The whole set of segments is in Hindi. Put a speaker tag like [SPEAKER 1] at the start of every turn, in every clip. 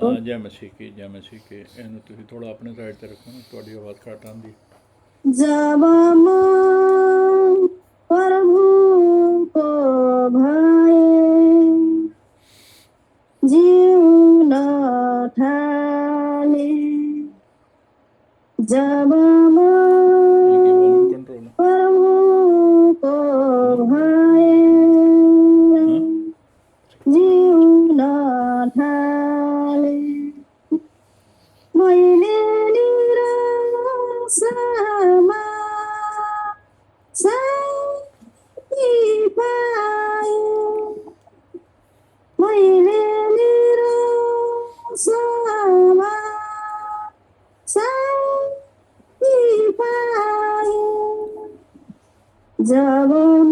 [SPEAKER 1] जय मसीह की जय मसीह की ਇਹਨੂੰ ਤੁਸੀਂ ਥੋੜਾ ਆਪਣੇ ਸਾਈਡ ਤੇ ਰੱਖੋ ਨਾ ਤੁਹਾਡੀ ਆਵਾਜ਼ ਘੱਟ ਆਉਂਦੀ
[SPEAKER 2] जब मां प्रभु को भय जीवन ठाने जब
[SPEAKER 1] ये
[SPEAKER 2] मां
[SPEAKER 1] वॉल्यूम कंट्रोल है
[SPEAKER 2] प्रभु को भय
[SPEAKER 1] हाँ
[SPEAKER 2] जीवन ठाने मैले निराशामा शान्ति पाएँ मैले निराशामा शान्ति पाएँ जब म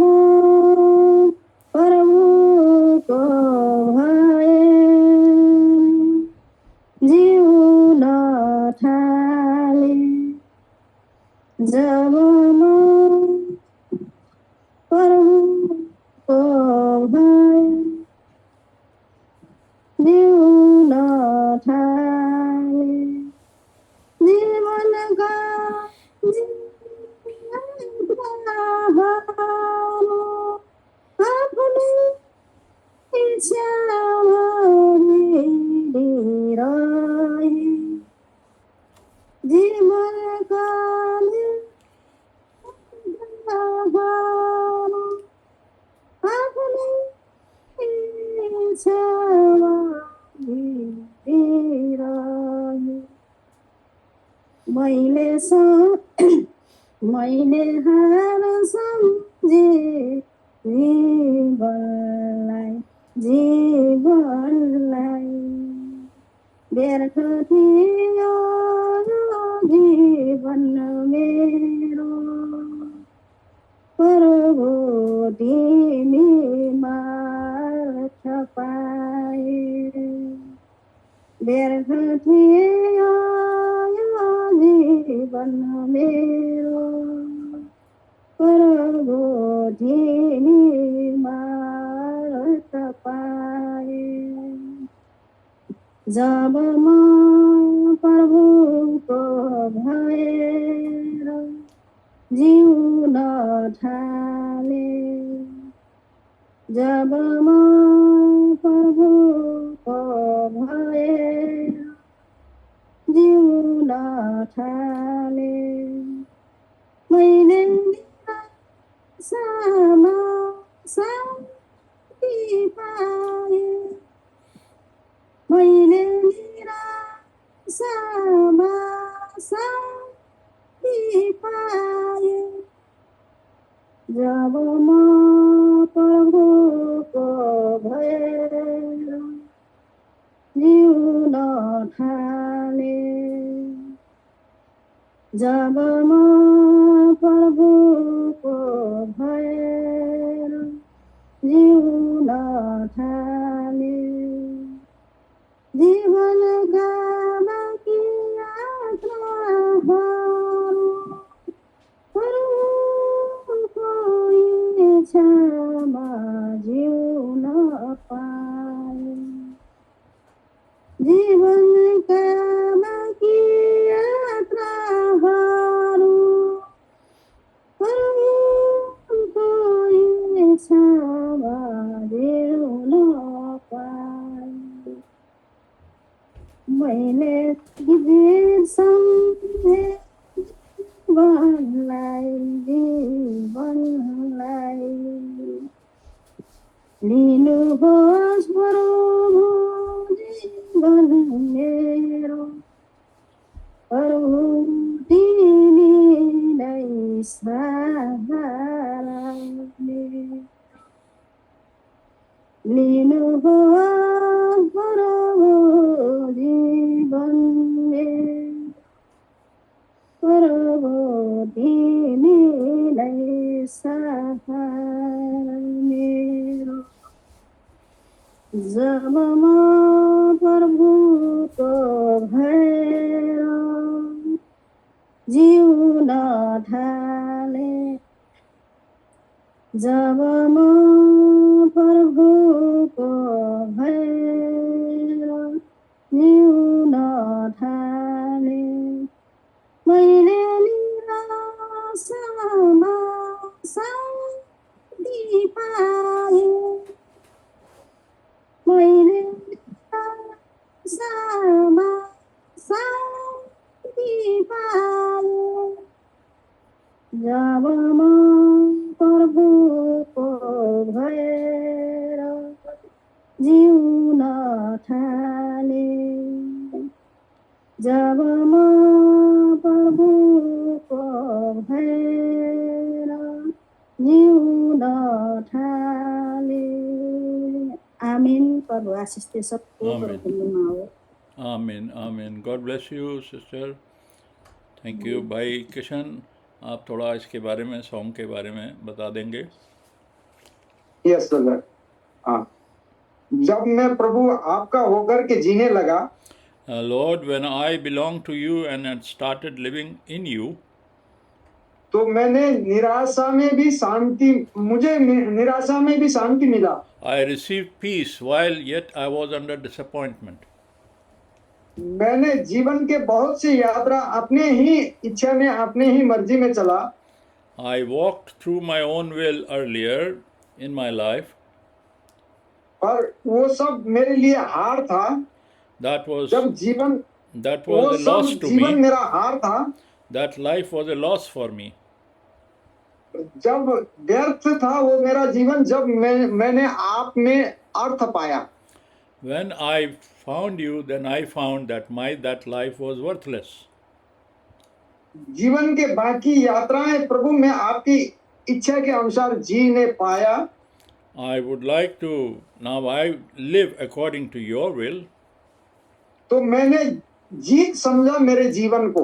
[SPEAKER 2] प्रभुको भएँ जीवन ठाले जब म प्रभुको भएँ जीवन ठाले जीवनका जिम्मेवारहरू आफ्नै इच्छा रहे जीवनका जिम्मेवारहरू आफ्नै इच्छा रहे मैले हार सम्झे जीवनलाई व्यर्थ थियो यो जीवन मेरो प्रभु तिमीमा अर्थ पाए व्यर्थ थियो यो जीवन मेरो प्रभु तिमीमा अर्थ पाए जब म प्रभुको भएर जिउन ठाले जब म प्रभुको भएर जिउन ठाले मैले निराशामा शान्ति पाएँ मैले निराशामा शान्ति पाएँ जब म प्रभुको भएर जिउन ठाले जब म प्रभुको भएर जिउन ठाले जीवनका बाँकी यात्राहरू प्रभुको इच्छामा जिउन पाएँ जीवनका बाँकी यात्राहरू प्रभुको इच्छामा जिउन पाएँ मैले गीत सम्झे जीवनलाई लिनुहोस् प्रभु जीवन मेरो प्रभु तिमीलाई सहारा लिनुहोस् प्रभु जीवन मेरो प्रभु तिमीलाई सहारा मेरो जब म प्रभुको भएर जिउन ठाले जब म प्रभुको भएर ढाले मैले निराशामा शान्ति पाएँ मैले निराशामा शान्ति पाएँ जब म प्रभुको भएर जिउन थालेँ जब म प्रभुको भएर जिउन थालेँ आमीन प्रभु आशीष दे सबको
[SPEAKER 1] आमीन।
[SPEAKER 2] प्रभुको नाममा हो
[SPEAKER 1] आमीन आमीन। God bless you sister, thank you. भाई किशन, आप थोड़ा इसके बारे में, सॉन्ग के बारे में बता देंगे?
[SPEAKER 3] Yes brother. हाँ, जब मैं प्रभु आपका होकर के जीने लगा,
[SPEAKER 1] Lord, when I belong to you and had started living in you,
[SPEAKER 3] तो मैंने निराशा में भी शांति, मुझे निराशा में भी शांति मिला।
[SPEAKER 1] I received peace while yet I was under disappointment.
[SPEAKER 3] मैंने जीवन के बहुत सी यात्रा अपने ही इच्छा में, अपने ही मर्जी में चला।
[SPEAKER 1] I walked through my own will earlier in my life.
[SPEAKER 3] पर वो सब मेरे लिए हार था।
[SPEAKER 1] That was
[SPEAKER 3] जब जीवन,
[SPEAKER 1] a
[SPEAKER 3] वो
[SPEAKER 1] loss
[SPEAKER 3] सब
[SPEAKER 1] to
[SPEAKER 3] जीवन
[SPEAKER 1] me.
[SPEAKER 3] मेरा हार था।
[SPEAKER 1] That life was a loss for me.
[SPEAKER 3] जब व्यर्थ था वो मेरा जीवन, जब मैंने आप में अर्थ पाया।
[SPEAKER 1] When I found you, then I found that that life was worthless.
[SPEAKER 3] जीवन के बाकी यात्राएं प्रभु मैं आपकी इच्छा के अनुसार जी ने पाया।
[SPEAKER 1] I would like to now I live according to your will.
[SPEAKER 3] तो मैंने जीत समझा मेरे जीवन को।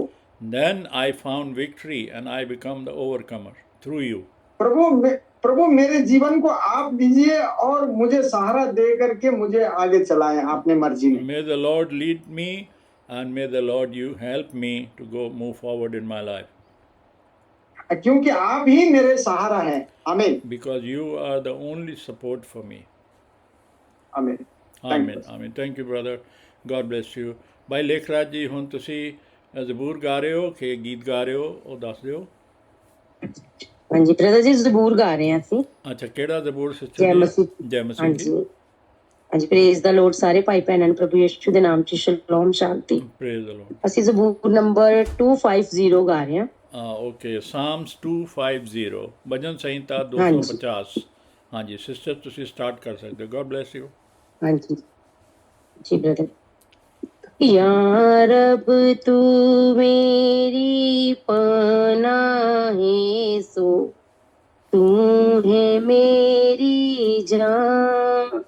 [SPEAKER 1] Then I found victory and I become the overcomer through you.
[SPEAKER 3] प्रभु मेरे जीवन को आप दीजिए और मुझे सहारा दे करके मुझे आगे चलाएं आपने मर्जी में।
[SPEAKER 1] May the Lord lead me and may the Lord you help me to move forward in my life.
[SPEAKER 3] क्योंकि आप ही मेरे सहारा हैं। आमीन।
[SPEAKER 1] Because you are the only support for me.
[SPEAKER 3] आमीन।
[SPEAKER 1] Amen. Amen. Thank you, brother. God bless you. भाई लेखराज जी, ਹੁਣ ਤੁਸੀਂ ਜ਼ਬੂਰ ਗਾ ਰਹੇ ਹੋ ਕਿ ਗੀਤ ਗਾ ਰਹੇ ਹੋ, ਉਹ ਦੱਸ ਦਿਓ।
[SPEAKER 4] ਹਾਂਜੀ ਬ੍ਰਦਰ ਜੀ, ਜ਼ਬੂਰ ਗਾ ਰਹੇ ਹਾਂ ਅਸੀਂ।
[SPEAKER 1] ਅੱਛਾ, ਕਿਹੜਾ ਜ਼ਬੂਰ ਸਿਸਟਰ?
[SPEAKER 4] ਜੈ ਮਸੀਹ।
[SPEAKER 1] ਜੈ ਮਸੀਹ।
[SPEAKER 4] ਹਾਂਜੀ ਹਾਂਜੀ, ਪ੍ਰੇਜ਼ ਦਾ ਲੋਰਡ ਸਾਰੇ ਭਾਈ ਭੈਣਾਂ ਨੂੰ ਪ੍ਰਭੂ ਯਿਸੂ ਦੇ ਨਾਮ 'ਚ ਸ਼ਲੋਮ ਸ਼ਾਂਤੀ।
[SPEAKER 1] Praise the lord.
[SPEAKER 4] ਅਸੀਂ ਜ਼ਬੂਰ ਨੰਬਰ 250 ਗਾ ਰਹੇ ਹਾਂ।
[SPEAKER 1] ਓਕੇ, ਸਾਮਸ 250, ਭਜਨ ਸੰਹਿਤਾ 250। ਹਾਂਜੀ ਸਿਸਟਰ, ਤੁਸੀਂ ਸਟਾਰਟ ਕਰ ਸਕਦੇ ਹੋ। God bless you.
[SPEAKER 4] ਹਾਂਜੀ ਜੀ ब्रदर। या रब तू मेरी पनाह है, सो तू है मेरी जान।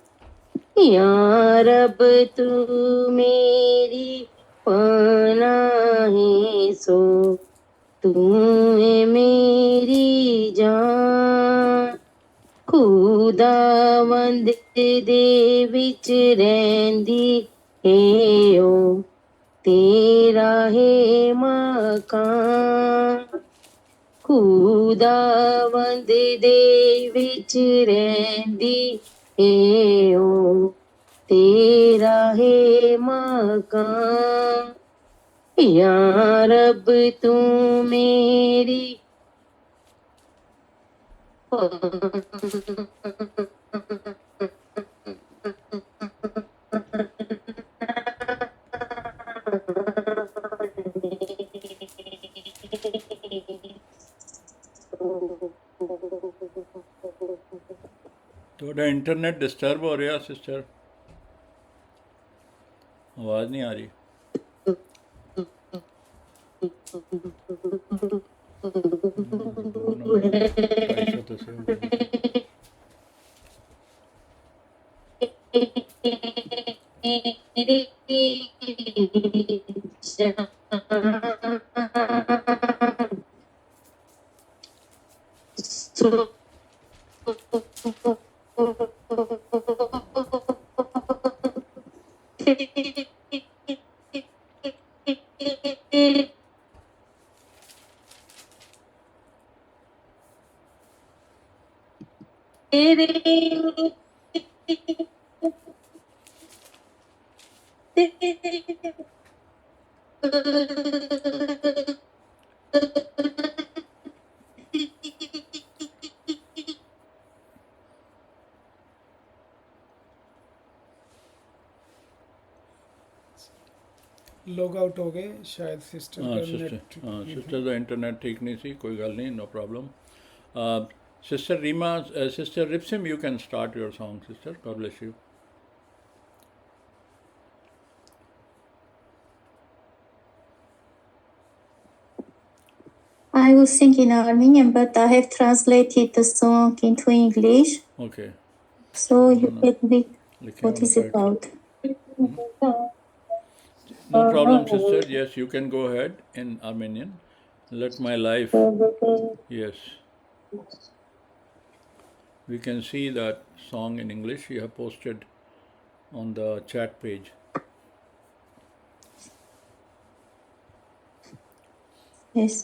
[SPEAKER 4] या रब तू मेरी पनाह है, सो तू है मेरी जान। खुदावंद दे विच रहिंदी है ओ तेरा है मकान। खुदावंद दे विच रहिंदी है ओ तेरा है मकान। या रब तू मेरी
[SPEAKER 1] ਤੁਹਾਡਾ ਇੰਟਰਨੈਟ ਡਿਸਟਰਬ ਹੋ ਰਿਹਾ ਸਿਸਟਰ, ਆਵਾਜ਼ ਨਹੀਂ ਆ ਰਹੀ।
[SPEAKER 5] लॉग आउट हो गए शायद सिस्टर
[SPEAKER 1] हाँ
[SPEAKER 5] का
[SPEAKER 1] सिस्टर,
[SPEAKER 5] नेट
[SPEAKER 1] हाँ सिस्टर का इंटरनेट ठीक नहीं थी, कोई गल नहीं, no problem. Sister Reema, sister Ripsim, you can start your song sister, God bless you.
[SPEAKER 6] I will sing in Armenian, but I have translated the song into English,
[SPEAKER 1] Okay.
[SPEAKER 6] so you get read
[SPEAKER 1] लिखे
[SPEAKER 6] what is it
[SPEAKER 1] उनका
[SPEAKER 6] about.
[SPEAKER 1] No problem, sister. Yes, you can go ahead in Armenian. Let my life. Yes. We can see that song in English you have posted on the chat page.
[SPEAKER 6] Yes.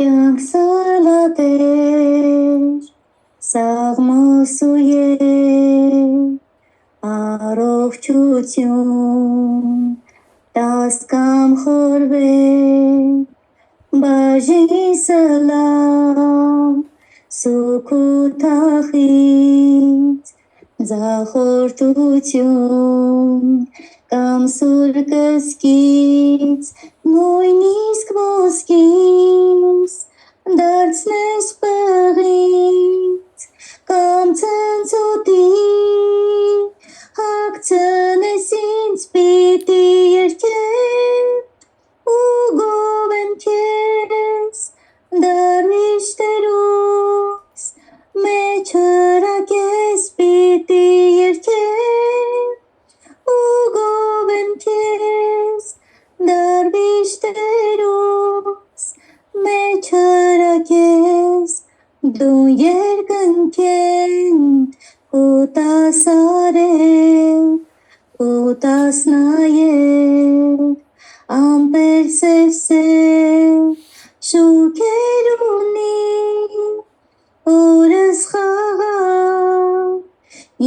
[SPEAKER 6] Yaksalater sağmosuye առողջություն տասկամ խորվե բաժի սլամ սուքութախից ձախորդություն կամ սուր կսկից նույնիսկ ոսկից դարձնես պղից կամ ցնցոտի հագցնես ինձ պիտի երկեր ու գովեմ քեզ դարվիշտերուս մեջ հրակես պիտի երկեր ու գովեմ քեզ դարվիշտերուս մեջ հրակես դու երկնքեն կուտաս արել կուտաս նայել ամպեր սև շուքեր ունի օրս խաղալ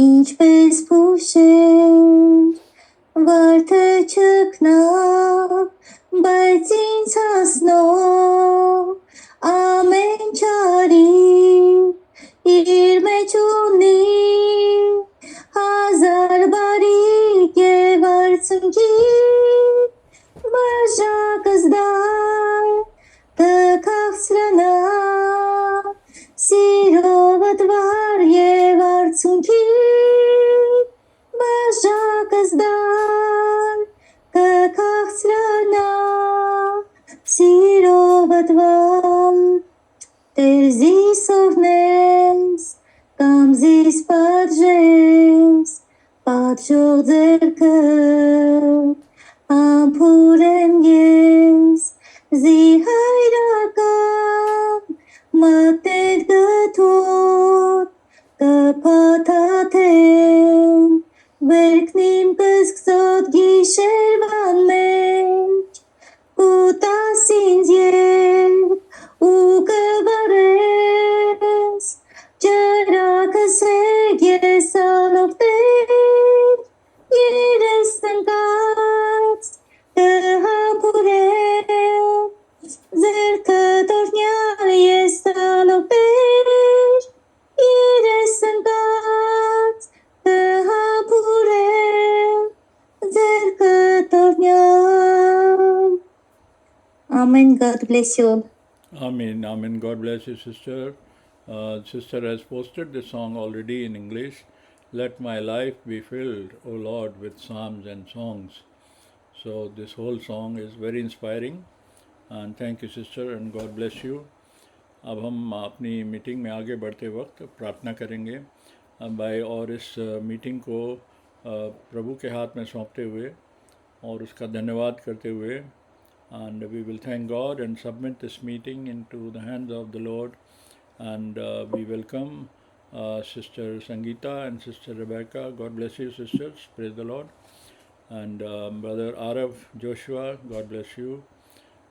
[SPEAKER 6] ինչպես փուշեր վարդը չկնավ բայց ինձ հասնող ամեն չարի իր մեջ ունի հազար բարիք եւ արցունքի բաժակս դար կքաղցրանա սիրով դվար եւ արցունքի բաժակս դար կքաղցրանա սիրով դվար Տերզիս օրնես կամ զիս պատժես պատժող ձերքը ամփուրեմ ես զիհայրական մատեր գթոտ կփաթաթեն վերքնիմ կսկսոտ գիշերվան մեջ կուտաս ինձ երբ ու կվարես ջրակս հեկ ես ալովտեր երես տնկած կհապուրեմ ձերքը տորնյալ ես ալովտեր երես տնկած կհապուրեմ ձերքը տորնյալ Amen. God bless you all.
[SPEAKER 1] Amen. Amen. God bless you, sister. Sister has posted the song already in English. Let my life be filled, O Lord, with psalms and songs. So this whole song is very inspiring. And thank you, sister, and God bless you. अब हम अपनी मीटिंग में आगे बढ़ते वक्त प्रार्थना करेंगे भाई, और इस मीटिंग को प्रभु के हाथ में सौंपते हुए और उसका धन्यवाद करते हुए, and we will thank God and submit this meeting into the hands of the Lord. And we welcome Sister Sangeeta and Sister Rebecca. God bless you, sisters. Praise the Lord. And Brother Arav Joshua, God bless you.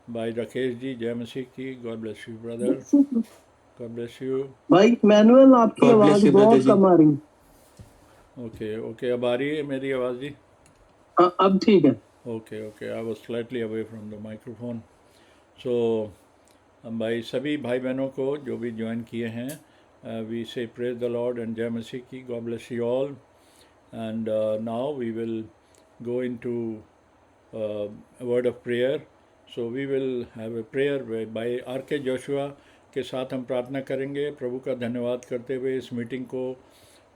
[SPEAKER 1] Bhai Rakesh ji, Jai Masih ki, God bless you, brother. God bless you.
[SPEAKER 7] भाई मैनुअल आपकी
[SPEAKER 8] God bless
[SPEAKER 7] आवाज
[SPEAKER 8] you, brother
[SPEAKER 7] बहुत
[SPEAKER 8] जी।
[SPEAKER 7] कम आ रही।
[SPEAKER 1] Okay, अब आ रही है मेरी आवाज़ जी?
[SPEAKER 7] हाँ अब ठीक है।
[SPEAKER 1] Okay, I was slightly away from the microphone. So, भाई सभी भाई बहनों को जो भी ज्वाइन किए हैं, वी से प्रेज द लॉर्ड एंड जय मसीह की. God bless you all. And now we will go into a word of prayer. So we will have a prayer by R.K. Joshua के साथ हम प्रार्थना करेंगे. प्रभु का धन्यवाद करते हुए इस मीटिंग को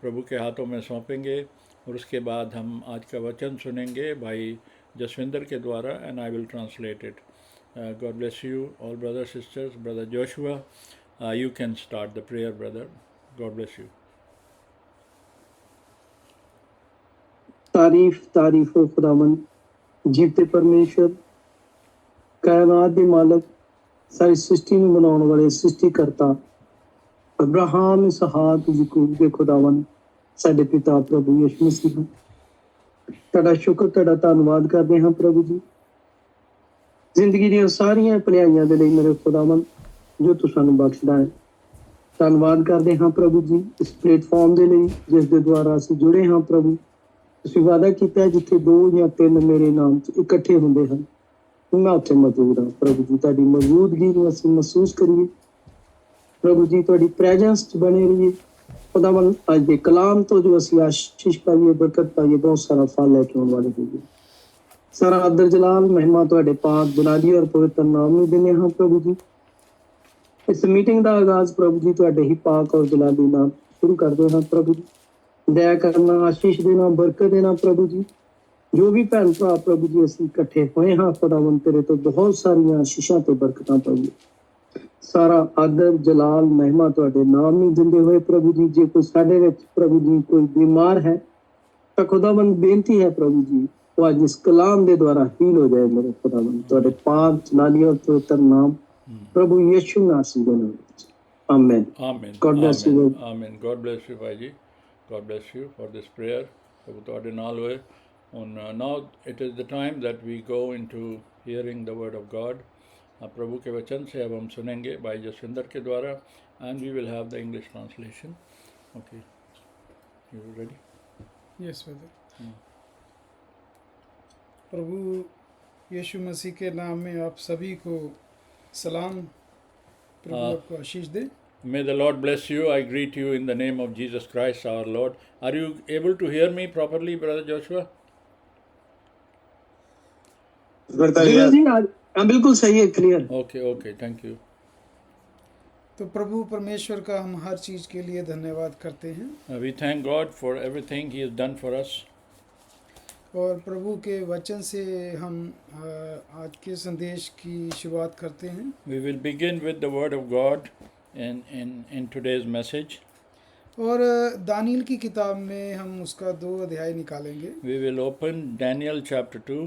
[SPEAKER 1] प्रभु के हाथों में सौंपेंगे और उसके बाद हम आज का वचन सुनेंगे भाई जसविंदर के द्वारा and I will translate it. God bless you all brothers sisters. Brother Joshua, you can start the prayer brother. God bless you.
[SPEAKER 7] तारीफ हो खुदावन, जीते परमेश्वर, कायनात के मालक, सारी सृष्टि में बनाने वाले सृष्टिकर्ता, अब्राहम इसहाक याकूब के खुदावन, साडे पिता प्रभु यीशु मसीह, तेरा शुक्र तेरा धन्यवाद करते हैं प्रभु जी, जिंदगी दी सारियां भलाइयां दे लई मेरे खुदावन जो तू सानू बख्शदा है. धन्यवाद करते हैं प्रभु जी इस प्लेटफॉर्म दे लई जिस दे द्वारा ਅਸੀਂ जुड़े हैं प्रभु. ਤੁਸੀਂ ਵਾਅਦਾ ਕੀਤਾ ਜਿੱਥੇ 2 ਜਾਂ 3 ਮੇਰੇ ਨਾਮ 'ਚ ਇਕੱਠੇ ਹੁੰਦੇ ਹਨ ਮੈਂ ਉੱਥੇ ਮੌਜੂਦ ਹਾਂ ਪ੍ਰਭੂ ਜੀ. ਤੁਹਾਡੀ ਮੌਜੂਦਗੀ ਨੂੰ ਅਸੀਂ ਮਹਿਸੂਸ ਕਰੀਏ ਪ੍ਰਭੂ ਜੀ, ਤੁਹਾਡੀ ਪ੍ਰੈਜ਼ੈਂਸ 'ਚ ਬਣੇ ਰਹੀਏ ਖੁਦਾਵੰਦ. ਅੱਜ ਦੇ ਕਲਾਮ ਤੋਂ ਜੋ ਅਸੀਂ ਆਸ਼ੀਸ਼ ਪਾਈਏ, ਬਰਕਤ ਪਾਈਏ, ਬਹੁਤ ਸਾਰਾ ਫਲ ਲੈ ਕੇ ਆਉਣ ਵਾਲੇ ਹੋਈਏ. ਸਾਰਾ ਆਦਰ ਜਲਾਲ ਮਹਿਮਾ ਤੁਹਾਡੇ ਪਾਕ ਜਲਾਲੀ ਔਰ ਪਵਿੱਤਰ ਨਾਮ ਨੂੰ ਦਿੰਦੇ ਹਾਂ ਪ੍ਰਭੂ ਜੀ. ਇਸ ਮੀਟਿੰਗ ਦਾ ਆਗਾਜ਼ ਪ੍ਰਭੂ ਜੀ ਤੁਹਾਡੇ ਹੀ ਪਾਕ ਔਰ ਜਲਾਲੀ ਨਾਮ ਸ਼ੁਰੂ ਕਰਦੇ ਹਾਂ ਪ੍ਰਭੂ ਜੀ. दया करना, आशीष देना, बरकत देना प्रभु जी. जो भी भैन भरा प्रभु जी ਅਸੀਂ ਇਕੱਠੇ ਹੋਏ ਹਾਂ ਖੁਦਾਵੰਦ ਤੇਰੇ ਤੋਂ ਬਹੁਤ ਸਾਰੀਆਂ ਆਸ਼ੀਸ਼ਾਂ ਤੇ ਬਰਕਤਾਂ ਪਾਈਏ. ਸਾਰਾ ਆਦਰ ਜਲਾਲ ਮਹਿਮਾ ਤੁਹਾਡੇ ਨਾਮ ਨੂੰ ਦਿੰਦੇ ਹੋਏ ਪ੍ਰਭੂ ਜੀ. ਜੇ ਕੋਈ ਸਾਡੇ ਵਿੱਚ ਪ੍ਰਭੂ ਜੀ ਕੋਈ ਬਿਮਾਰ ਹੈ ਤਾਂ ਖੁਦਾਵੰਦ ਬੇਨਤੀ ਹੈ ਪ੍ਰਭੂ ਜੀ ਉਹ ਅੱਜ ਇਸ ਕਲਾਮ ਦੇ ਦੁਆਰਾ ਹੀਲ ਹੋ ਜਾਏ ਮੇਰੇ ਖੁਦਾਵੰਦ. ਤੁਹਾਡੇ ਪਾਕ ਜਲਾਲੀ ਔਰ ਪਵਿੱਤਰ ਨਾਮ ਪ੍ਰਭु यीशु नासरी ਦੇ ਨਾਮ ਵਿੱਚ amen. God bless you.
[SPEAKER 1] Amen. God bless you भाई जी. God bless you for this prayer. प्रभु ਤੁਹਾਡੇ ਨਾਲ ਹੋਏ. Now it is the time that we go into hearing the word of God. प्रभु के वचन से अब हम सुनेंगे भाई जसविंदर के द्वारा and we will have the English translation. Okay. You ready?
[SPEAKER 5] Yes brother. प्रभु यीशु मसीह के नाम में आप सभी को सलाम. प्रभु आपको आशीष दे.
[SPEAKER 1] May the Lord bless you. I greet you in the name of Jesus Christ our Lord. Are you able to hear me properly, Brother Joshua?
[SPEAKER 7] जी हाँ बिल्कुल सही है, क्लियर.
[SPEAKER 1] Okay, thank you.
[SPEAKER 5] तो प्रभु परमेश्वर का हम हर चीज़ के लिए धन्यवाद करते हैं.
[SPEAKER 1] We thank God for everything He has done for us.
[SPEAKER 5] और प्रभु के वचन से हम आज के संदेश की शुरुआत करते हैं.
[SPEAKER 1] We will begin with the word of God in today's message.
[SPEAKER 5] और दानियल की किताब में हम उसका 2 अध्याय निकालेंगे.
[SPEAKER 1] We will open Daniel chapter 2.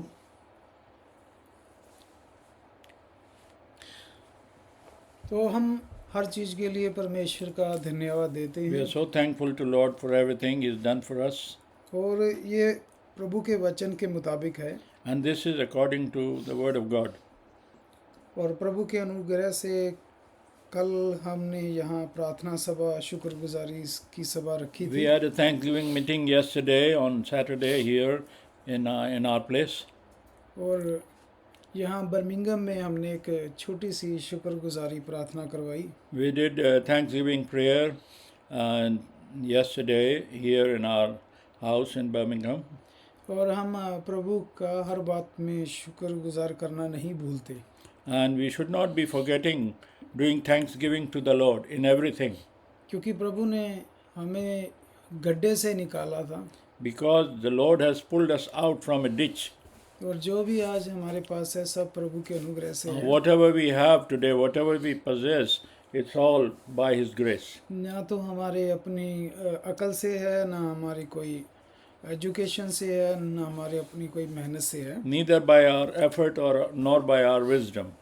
[SPEAKER 5] तो हम हर चीज़ के लिए परमेश्वर का धन्यवाद देते
[SPEAKER 1] We
[SPEAKER 5] हैं.
[SPEAKER 1] are so thankful to Lord for everything He has done for us.
[SPEAKER 5] और ये प्रभु के वचन के मुताबिक है.
[SPEAKER 1] And this is according to the word of God.
[SPEAKER 5] और प्रभु के अनुग्रह से कल हमने यहाँ प्रार्थना सभा शुक्रगुजारी की सभा रखी
[SPEAKER 1] We
[SPEAKER 5] थी.
[SPEAKER 1] had a Thanksgiving meeting yesterday on Saturday here in our place.
[SPEAKER 5] और यहाँ बर्मिंघम में हमने एक छोटी सी शुक्रगुजारी प्रार्थना करवाई.
[SPEAKER 1] We did a Thanksgiving prayer yesterday here in our house in Birmingham.
[SPEAKER 5] और हम प्रभु का हर बात में शुक्रगुजार करना नहीं भूलते.
[SPEAKER 1] And we should not be forgetting doing thanksgiving to the Lord in everything.
[SPEAKER 5] क्योंकि प्रभु ने हमें गड्ढे से निकाला था.
[SPEAKER 1] Because the Lord has pulled us out from a ditch.
[SPEAKER 5] और जो भी आज हमारे पास है सब प्रभु के अनुग्रह से है.
[SPEAKER 1] Whatever we have today, whatever we possess, it's all by His grace.
[SPEAKER 5] ना तो हमारे अपनी अकल से है, ना हमारी कोई एजुकेशन से है, ना हमारी अपनी कोई मेहनत से है.
[SPEAKER 1] Neither by our effort nor by our wisdom.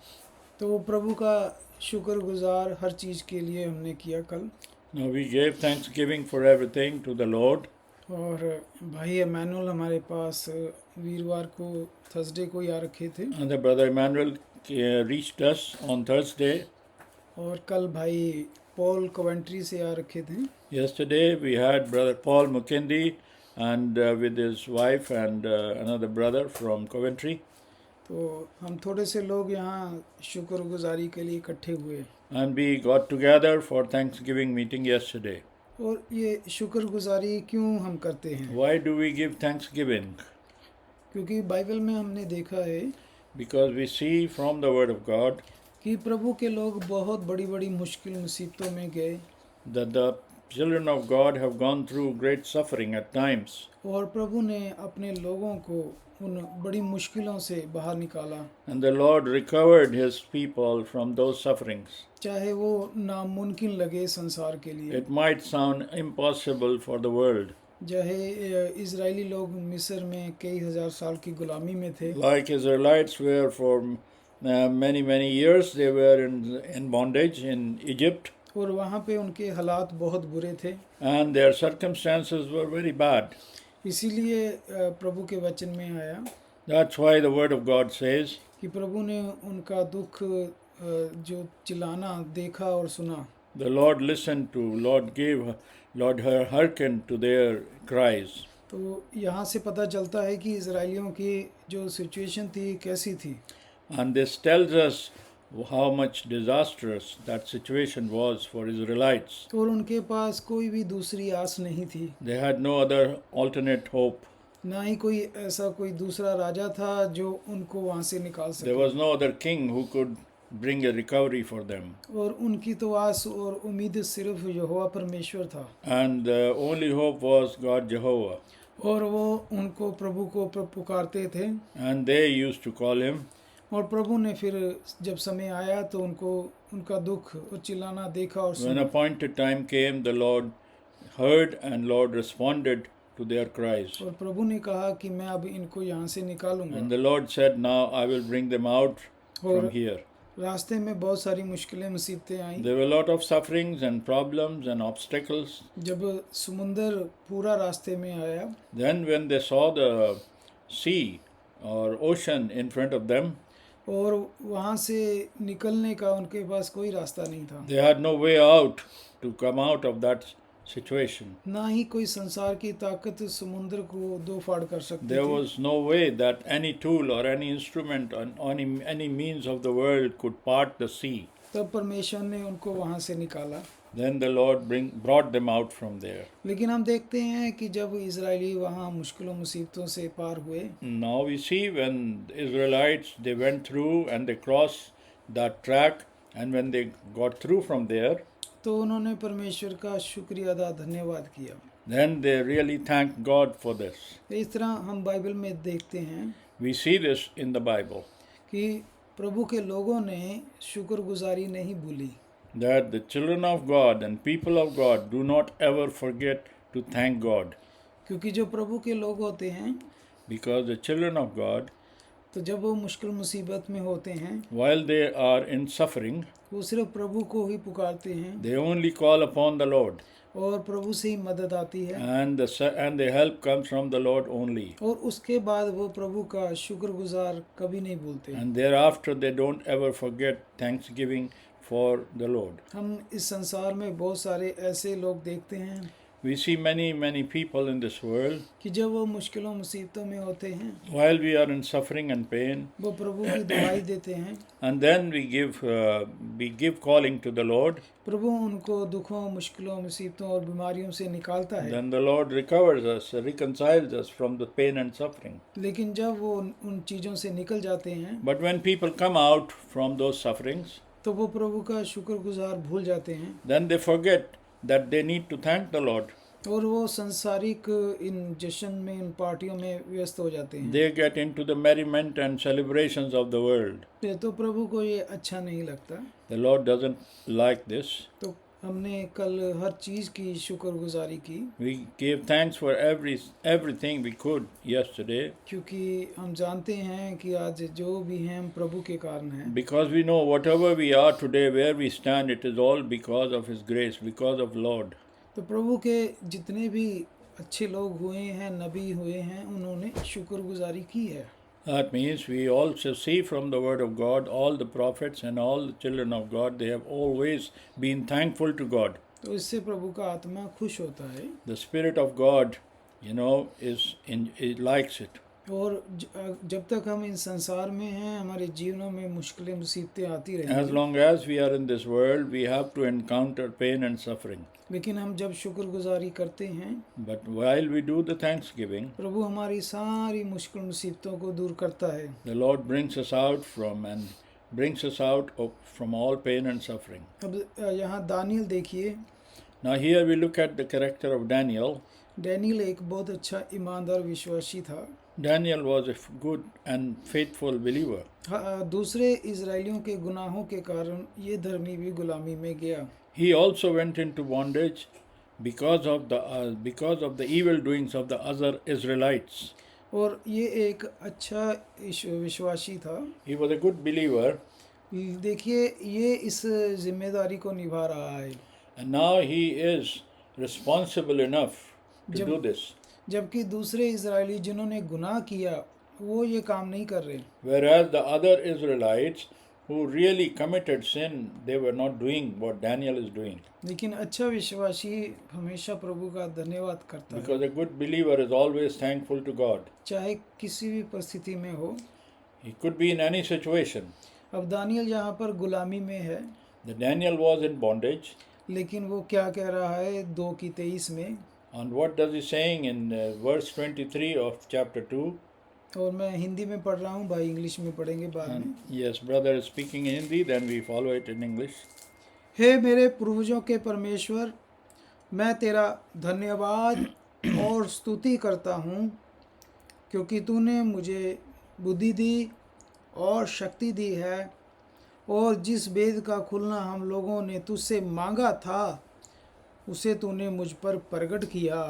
[SPEAKER 5] तो प्रभु का शुक्रगुजार हर चीज़ के लिए हमने किया कल.
[SPEAKER 1] Now we gave thanksgiving for everything to the Lord.
[SPEAKER 5] और भाई एमैनुअल हमारे पास वीरवार को थर्सडे को आ रखे थे.
[SPEAKER 1] And the brother Emmanuel reached us on Thursday.
[SPEAKER 5] और कल भाई पॉल कवेंट्री से आ रखे थे।
[SPEAKER 1] Yesterday we had Brother Paul Mukendi and with his wife and another brother from Coventry.
[SPEAKER 5] तो हम थोड़े से लोग यहाँ शुक्रगुजारी के लिए इकट्ठे हुए
[SPEAKER 1] And we got together for Thanksgiving meeting yesterday.
[SPEAKER 5] और ये शुक्रगुजारी क्यों हम करते हैं?
[SPEAKER 1] Why do we give Thanksgiving?
[SPEAKER 5] क्योंकि बाइबल में हमने देखा है
[SPEAKER 1] Because we see from the Word of God
[SPEAKER 5] कि प्रभु के लोग बहुत बड़ी बड़ी मुश्किल मुसीबतों में गए
[SPEAKER 1] that the children of God have gone through great suffering at times.
[SPEAKER 5] और प्रभु ने अपने लोगों को उन बड़ी मुश्किलों से बाहर निकाला,
[SPEAKER 1] And the Lord recovered His people from those sufferings.
[SPEAKER 5] चाहे वो नामुमकिन लगे संसार के लिए।
[SPEAKER 1] It might sound impossible for the world,
[SPEAKER 5] चाहे इजरायली लोग मिस्र में कई हजार साल की गुलामी में थे,
[SPEAKER 1] like Israelites were for many years. They were in bondage in Egypt,
[SPEAKER 5] और वहाँ पे उनके हालात बहुत बुरे थे।
[SPEAKER 1] and their circumstances were very bad.
[SPEAKER 5] इसीलिए प्रभु के वचन में आया
[SPEAKER 1] That's why the Word of God says
[SPEAKER 5] कि प्रभु ने उनका दुख जो चिल्लाना देखा और सुना।
[SPEAKER 1] the Lord listened to, Lord hearkened to their cries.
[SPEAKER 5] तो यहाँ से पता चलता है कि इजरायलियों की जो सिचुएशन थी कैसी थी।
[SPEAKER 1] And this tells us how much disastrous that situation was for Israelites.
[SPEAKER 5] और उनके पास कोई भी दूसरी आस नहीं थी,
[SPEAKER 1] They had no other alternate hope.
[SPEAKER 5] ना ही कोई ऐसा कोई दूसरा राजा था जो उनको वहाँ से निकाल
[SPEAKER 1] There
[SPEAKER 5] सके।
[SPEAKER 1] was no other king who could bring a recovery for them.
[SPEAKER 5] और उनकी तो आस और उम्मीद सिर्फ यहोवा परमेश्वर था,
[SPEAKER 1] And the only hope was God Jehovah.
[SPEAKER 5] और वो उनको प्रभु को पुकारते थे।
[SPEAKER 1] And they used to call him.
[SPEAKER 5] और प्रभु ने फिर जब समय आया तो उनको उनका दुख और चिल्लाना देखा और
[SPEAKER 1] When
[SPEAKER 5] सुना।
[SPEAKER 1] appointed time came, the Lord heard and Lord responded to their cries.
[SPEAKER 5] और प्रभु ने कहा कि मैं अब इनको यहाँ से निकालूंगा।
[SPEAKER 1] And the Lord said, now I will bring them out from
[SPEAKER 5] और
[SPEAKER 1] here.
[SPEAKER 5] रास्ते में बहुत सारी मुश्किलें मुसीबतें आई।
[SPEAKER 1] There were a lot of sufferings and problems and obstacles.
[SPEAKER 5] जब समुंदर पूरा रास्ते में आया
[SPEAKER 1] Then when they saw the sea or ocean in front of them,
[SPEAKER 5] और वहाँ से निकलने का उनके पास कोई रास्ता नहीं था,
[SPEAKER 1] they had no way out to come out of that situation.
[SPEAKER 5] ना ही कोई संसार की ताकत समुंदर को दो फाड़ कर सकती
[SPEAKER 1] There
[SPEAKER 5] थी।
[SPEAKER 1] was no way that any tool or any instrument or any means of the world could part the sea.
[SPEAKER 5] तब परमेश्वर ने उनको वहाँ से निकाला।
[SPEAKER 1] Then the Lord brought them out from there.
[SPEAKER 5] लेकिन हम देखते हैं कि जब इजरायली वहाँ मुश्किलों मुसीबतों से पार हुए
[SPEAKER 1] Now we see when the Israelites, they went through and they crossed that track, and when they got through from there,
[SPEAKER 5] तो उन्होंने परमेश्वर का शुक्रिया अदा धन्यवाद किया।
[SPEAKER 1] then they really thanked God for this.
[SPEAKER 5] इस तरह हम बाइबल में देखते हैं
[SPEAKER 1] We see this in the Bible,
[SPEAKER 5] कि प्रभु के लोगों ने शुक्रगुजारी नहीं भूली,
[SPEAKER 1] that the children of God and people of God do not ever forget to thank God,
[SPEAKER 5] क्योंकि जो प्रभु के लोग होते हैं
[SPEAKER 1] because the children of God,
[SPEAKER 5] तो जब वो मुश्किल मुसीबत में होते हैं
[SPEAKER 1] while they are in suffering,
[SPEAKER 5] वो सिर्फ प्रभु को ही पुकारते हैं
[SPEAKER 1] they only call upon the Lord,
[SPEAKER 5] और प्रभु से ही मदद आती है,
[SPEAKER 1] and the help comes from the Lord only.
[SPEAKER 5] और उसके बाद वो प्रभु का शुक्रगुजार कभी नहीं भूलते।
[SPEAKER 1] And thereafter they don't ever forget thanksgiving for the Lord.
[SPEAKER 5] हम इस संसार में बहुत सारे ऐसे लोग देखते हैं
[SPEAKER 1] We see many people in this world,
[SPEAKER 5] कि जब वो मुश्किलों मुसीबतों में होते हैं
[SPEAKER 1] while we are in suffering and pain,
[SPEAKER 5] वो प्रभु की दुआई देते हैं,
[SPEAKER 1] and then we give calling to the Lord,
[SPEAKER 5] प्रभु उनको दुखों मुश्किलों मुसीबतों और बीमारियों से निकालता है।
[SPEAKER 1] then the Lord recovers us, reconciles us from the pain and suffering.
[SPEAKER 5] लेकिन जब वो उन चीज़ों से निकल जाते हैं
[SPEAKER 1] But when people come out from those sufferings,
[SPEAKER 5] तो वो प्रभु का शुक्रगुजार भूल जाते हैं
[SPEAKER 1] then they forget that they need to thank the Lord.
[SPEAKER 5] और वो संसारिक इन जश्न में इन पार्टियों में व्यस्त हो जाते हैं।
[SPEAKER 1] They get into the merriment and celebrations of the world.
[SPEAKER 5] तो प्रभु को ये अच्छा नहीं लगता।
[SPEAKER 1] The Lord doesn't like this.
[SPEAKER 5] तो हमने कल हर चीज़ की शुक्रगुजारी की,
[SPEAKER 1] We gave thanks for everything we could yesterday,
[SPEAKER 5] क्योंकि हम जानते हैं कि आज जो भी हैं हम प्रभु के कारण हैं।
[SPEAKER 1] because we know whatever we are today, where we stand, it is all because of His grace, because of Lord.
[SPEAKER 5] तो प्रभु के जितने भी अच्छे लोग हुए हैं, नबी हुए हैं, उन्होंने शुक्रगुजारी की है।
[SPEAKER 1] That means we also see from the Word of God, all the prophets and all the children of God, they have always been thankful to God.
[SPEAKER 5] तो इससे प्रभु का आत्मा खुश होता है
[SPEAKER 1] The Spirit of God, it likes it.
[SPEAKER 5] और जब तक हम इन संसार में हैं हमारे जीवनों में मुश्किलें मुसीबतें आती
[SPEAKER 1] As
[SPEAKER 5] रहेंगी,
[SPEAKER 1] long as we are in this world, we have to encounter pain and suffering.
[SPEAKER 5] लेकिन हम जब शुक्रगुजारी करते हैं
[SPEAKER 1] But while we do the thanksgiving,
[SPEAKER 5] प्रभु हमारी सारी मुश्किल मुसीबतों को दूर करता है।
[SPEAKER 1] the Lord brings us out from all pain and suffering.
[SPEAKER 5] अब यहाँ दानियल देखिए,
[SPEAKER 1] Now here we look at the character of Daniel.
[SPEAKER 5] Daniel एक बहुत अच्छा ईमानदार विश्वासी था।
[SPEAKER 1] Daniel was a good and faithful believer.
[SPEAKER 5] दूसरे इजरायलियों के गुनाहों के कारण ये धर्मी भी गुलामी में गया।
[SPEAKER 1] He also went into bondage because of the evil doings of the other Israelites.
[SPEAKER 5] और ये एक अच्छा विश्वासी था।
[SPEAKER 1] He was a good believer,
[SPEAKER 5] देखिए ये इस जिम्मेदारी को निभा रहा है,
[SPEAKER 1] and now he is responsible enough to do this.
[SPEAKER 5] जबकि दूसरे इजरायली जिन्होंने गुनाह किया वो ये काम नहीं कर रहे।
[SPEAKER 1] Whereas the other Israelites who really committed sin, they were not doing what Daniel is doing.
[SPEAKER 5] लेकिन अच्छा विश्वासी हमेशा प्रभु का धन्यवाद करता है,
[SPEAKER 1] Because a good believer is always thankful to God.
[SPEAKER 5] चाहे किसी भी परिस्थिति में हो।
[SPEAKER 1] He could be in any situation.
[SPEAKER 5] अब दानियल यहाँ पर गुलामी में है,
[SPEAKER 1] The Daniel was in bondage.
[SPEAKER 5] लेकिन वो क्या कह रहा है 2:23 में,
[SPEAKER 1] And what does he saying in verse 23 of chapter 2?
[SPEAKER 5] और मैं हिंदी में पढ़ रहा हूँ, भाई इंग्लिश में पढ़ेंगे बाद में।
[SPEAKER 1] And yes, brother is speaking in Hindi, then we follow it in English.
[SPEAKER 5] हे मेरे पूर्वजों के परमेश्वर, मैं तेरा धन्यवाद और स्तुति करता हूँ क्योंकि तूने मुझे बुद्धि दी और शक्ति दी है, और जिस वेद का खुलना हम लोगों ने तुझसे मांगा था उसे तूने मुझ पर प्रकट किया।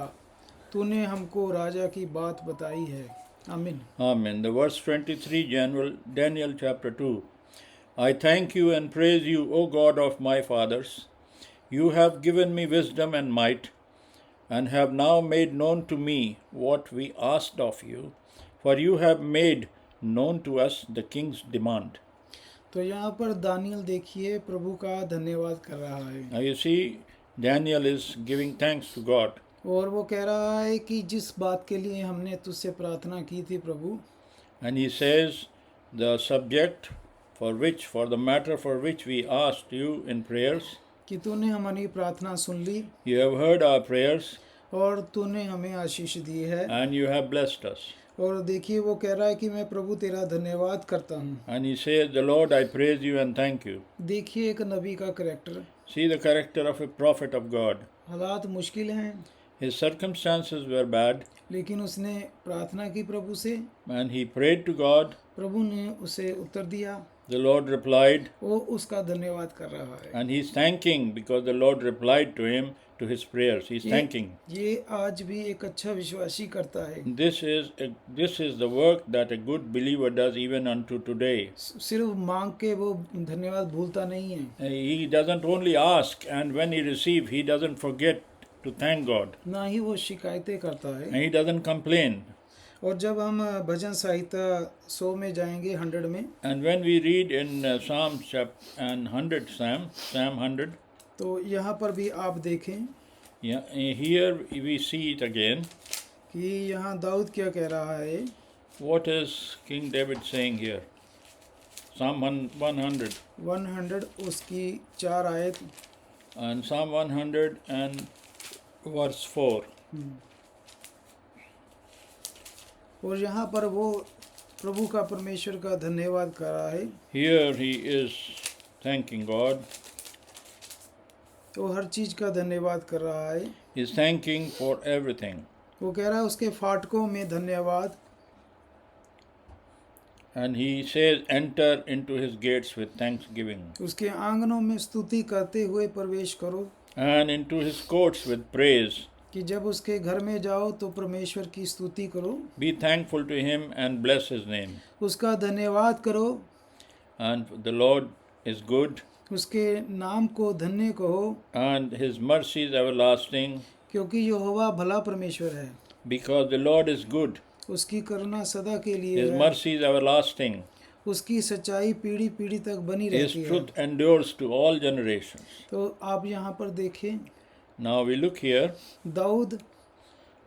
[SPEAKER 5] तूने हमको राजा की बात बताई है। आमीन।
[SPEAKER 1] Amen. The verse 23, Daniel chapter 2. I thank you and praise you, O God of my fathers. You have given me wisdom and might, and have now made known to me what we asked of you, for you have made known to us the king's demand.
[SPEAKER 5] तो यहाँ पर दानियल देखिए प्रभु का धन्यवाद कर रहा है,
[SPEAKER 1] Now you see, Daniel is giving thanks to God.
[SPEAKER 5] और वो कह रहा है कि जिस बात के लिए हमने तुझसे प्रार्थना की थी प्रभु,
[SPEAKER 1] And he says, the subject for the matter for which we asked you in prayers,
[SPEAKER 5] कि तूने हमारी प्रार्थना सुन ली
[SPEAKER 1] you have heard our prayers
[SPEAKER 5] और तूने हमें आशीष दी है।
[SPEAKER 1] and you have blessed us.
[SPEAKER 5] और देखिए वो कह रहा है कि मैं प्रभु तेरा धन्यवाद करता हूँ।
[SPEAKER 1] And he says, the Lord, I praise you and thank you.
[SPEAKER 5] देखिए एक नबी का character,
[SPEAKER 1] See the character of a prophet of God.
[SPEAKER 5] हालात मुश्किल हैं
[SPEAKER 1] His circumstances were bad,
[SPEAKER 5] लेकिन उसने प्रार्थना की प्रभु से,
[SPEAKER 1] and he prayed to God.
[SPEAKER 5] प्रभु ने उसे उत्तर दिया,
[SPEAKER 1] The Lord replied,
[SPEAKER 5] वो उसका धन्यवाद कर रहा है।
[SPEAKER 1] and he's thanking because the Lord replied to him to his prayers. He's thanking.
[SPEAKER 5] ये आज भी एक अच्छा विश्वासी करता है।
[SPEAKER 1] This is the work that a good believer does even unto today.
[SPEAKER 5] सिर्फ मांग के वो धन्यवाद भूलता नहीं है,
[SPEAKER 1] He doesn't only ask, and when he receives, he doesn't forget to thank God,
[SPEAKER 5] ना ही वो शिकायतें करता
[SPEAKER 1] and
[SPEAKER 5] है।
[SPEAKER 1] he doesn't complain.
[SPEAKER 5] और जब हम भजन संहिता 100 में जाएंगे 100 में,
[SPEAKER 1] And when we read in Psalm 100,
[SPEAKER 5] तो यहाँ पर भी आप देखें
[SPEAKER 1] here we see it again.
[SPEAKER 5] कि यहाँ दाऊद क्या कह रहा है।
[SPEAKER 1] What is King David saying here? Psalm 100.
[SPEAKER 5] 100 उसकी 4 आयत,
[SPEAKER 1] And Psalm 100 and verse 4.
[SPEAKER 5] और यहाँ पर वो प्रभु का परमेश्वर का धन्यवाद कर रहा है।
[SPEAKER 1] Here he is thanking God.
[SPEAKER 5] वो हर चीज़ का धन्यवाद कर रहा है।
[SPEAKER 1] He is thanking for everything.
[SPEAKER 5] वो कह रहा है उसके फाटकों में धन्यवाद,
[SPEAKER 1] And he says, enter into his gates with thanksgiving,
[SPEAKER 5] उसके आंगनों में स्तुति करते हुए प्रवेश करो,
[SPEAKER 1] and into his courts with praise.
[SPEAKER 5] कि जब उसके घर में जाओ तो परमेश्वर की स्तुति करो,
[SPEAKER 1] Be thankful to him and bless his name.
[SPEAKER 5] उसका धन्यवाद करो,
[SPEAKER 1] And the Lord is good,
[SPEAKER 5] उसके नाम को धन्य कहो,
[SPEAKER 1] and his mercy is everlasting,
[SPEAKER 5] क्योंकि यहोवा भला परमेश्वर है,
[SPEAKER 1] because the Lord is good.
[SPEAKER 5] उसकी करुणा सदा के लिए
[SPEAKER 1] His
[SPEAKER 5] है,
[SPEAKER 1] mercy is everlasting.
[SPEAKER 5] उसकी सच्चाई पीढ़ी पीढ़ी तक बनी
[SPEAKER 1] His
[SPEAKER 5] रहती है।
[SPEAKER 1] truth endures to all generations.
[SPEAKER 5] तो आप यहाँ पर देखें
[SPEAKER 1] Now we look here
[SPEAKER 5] Dawood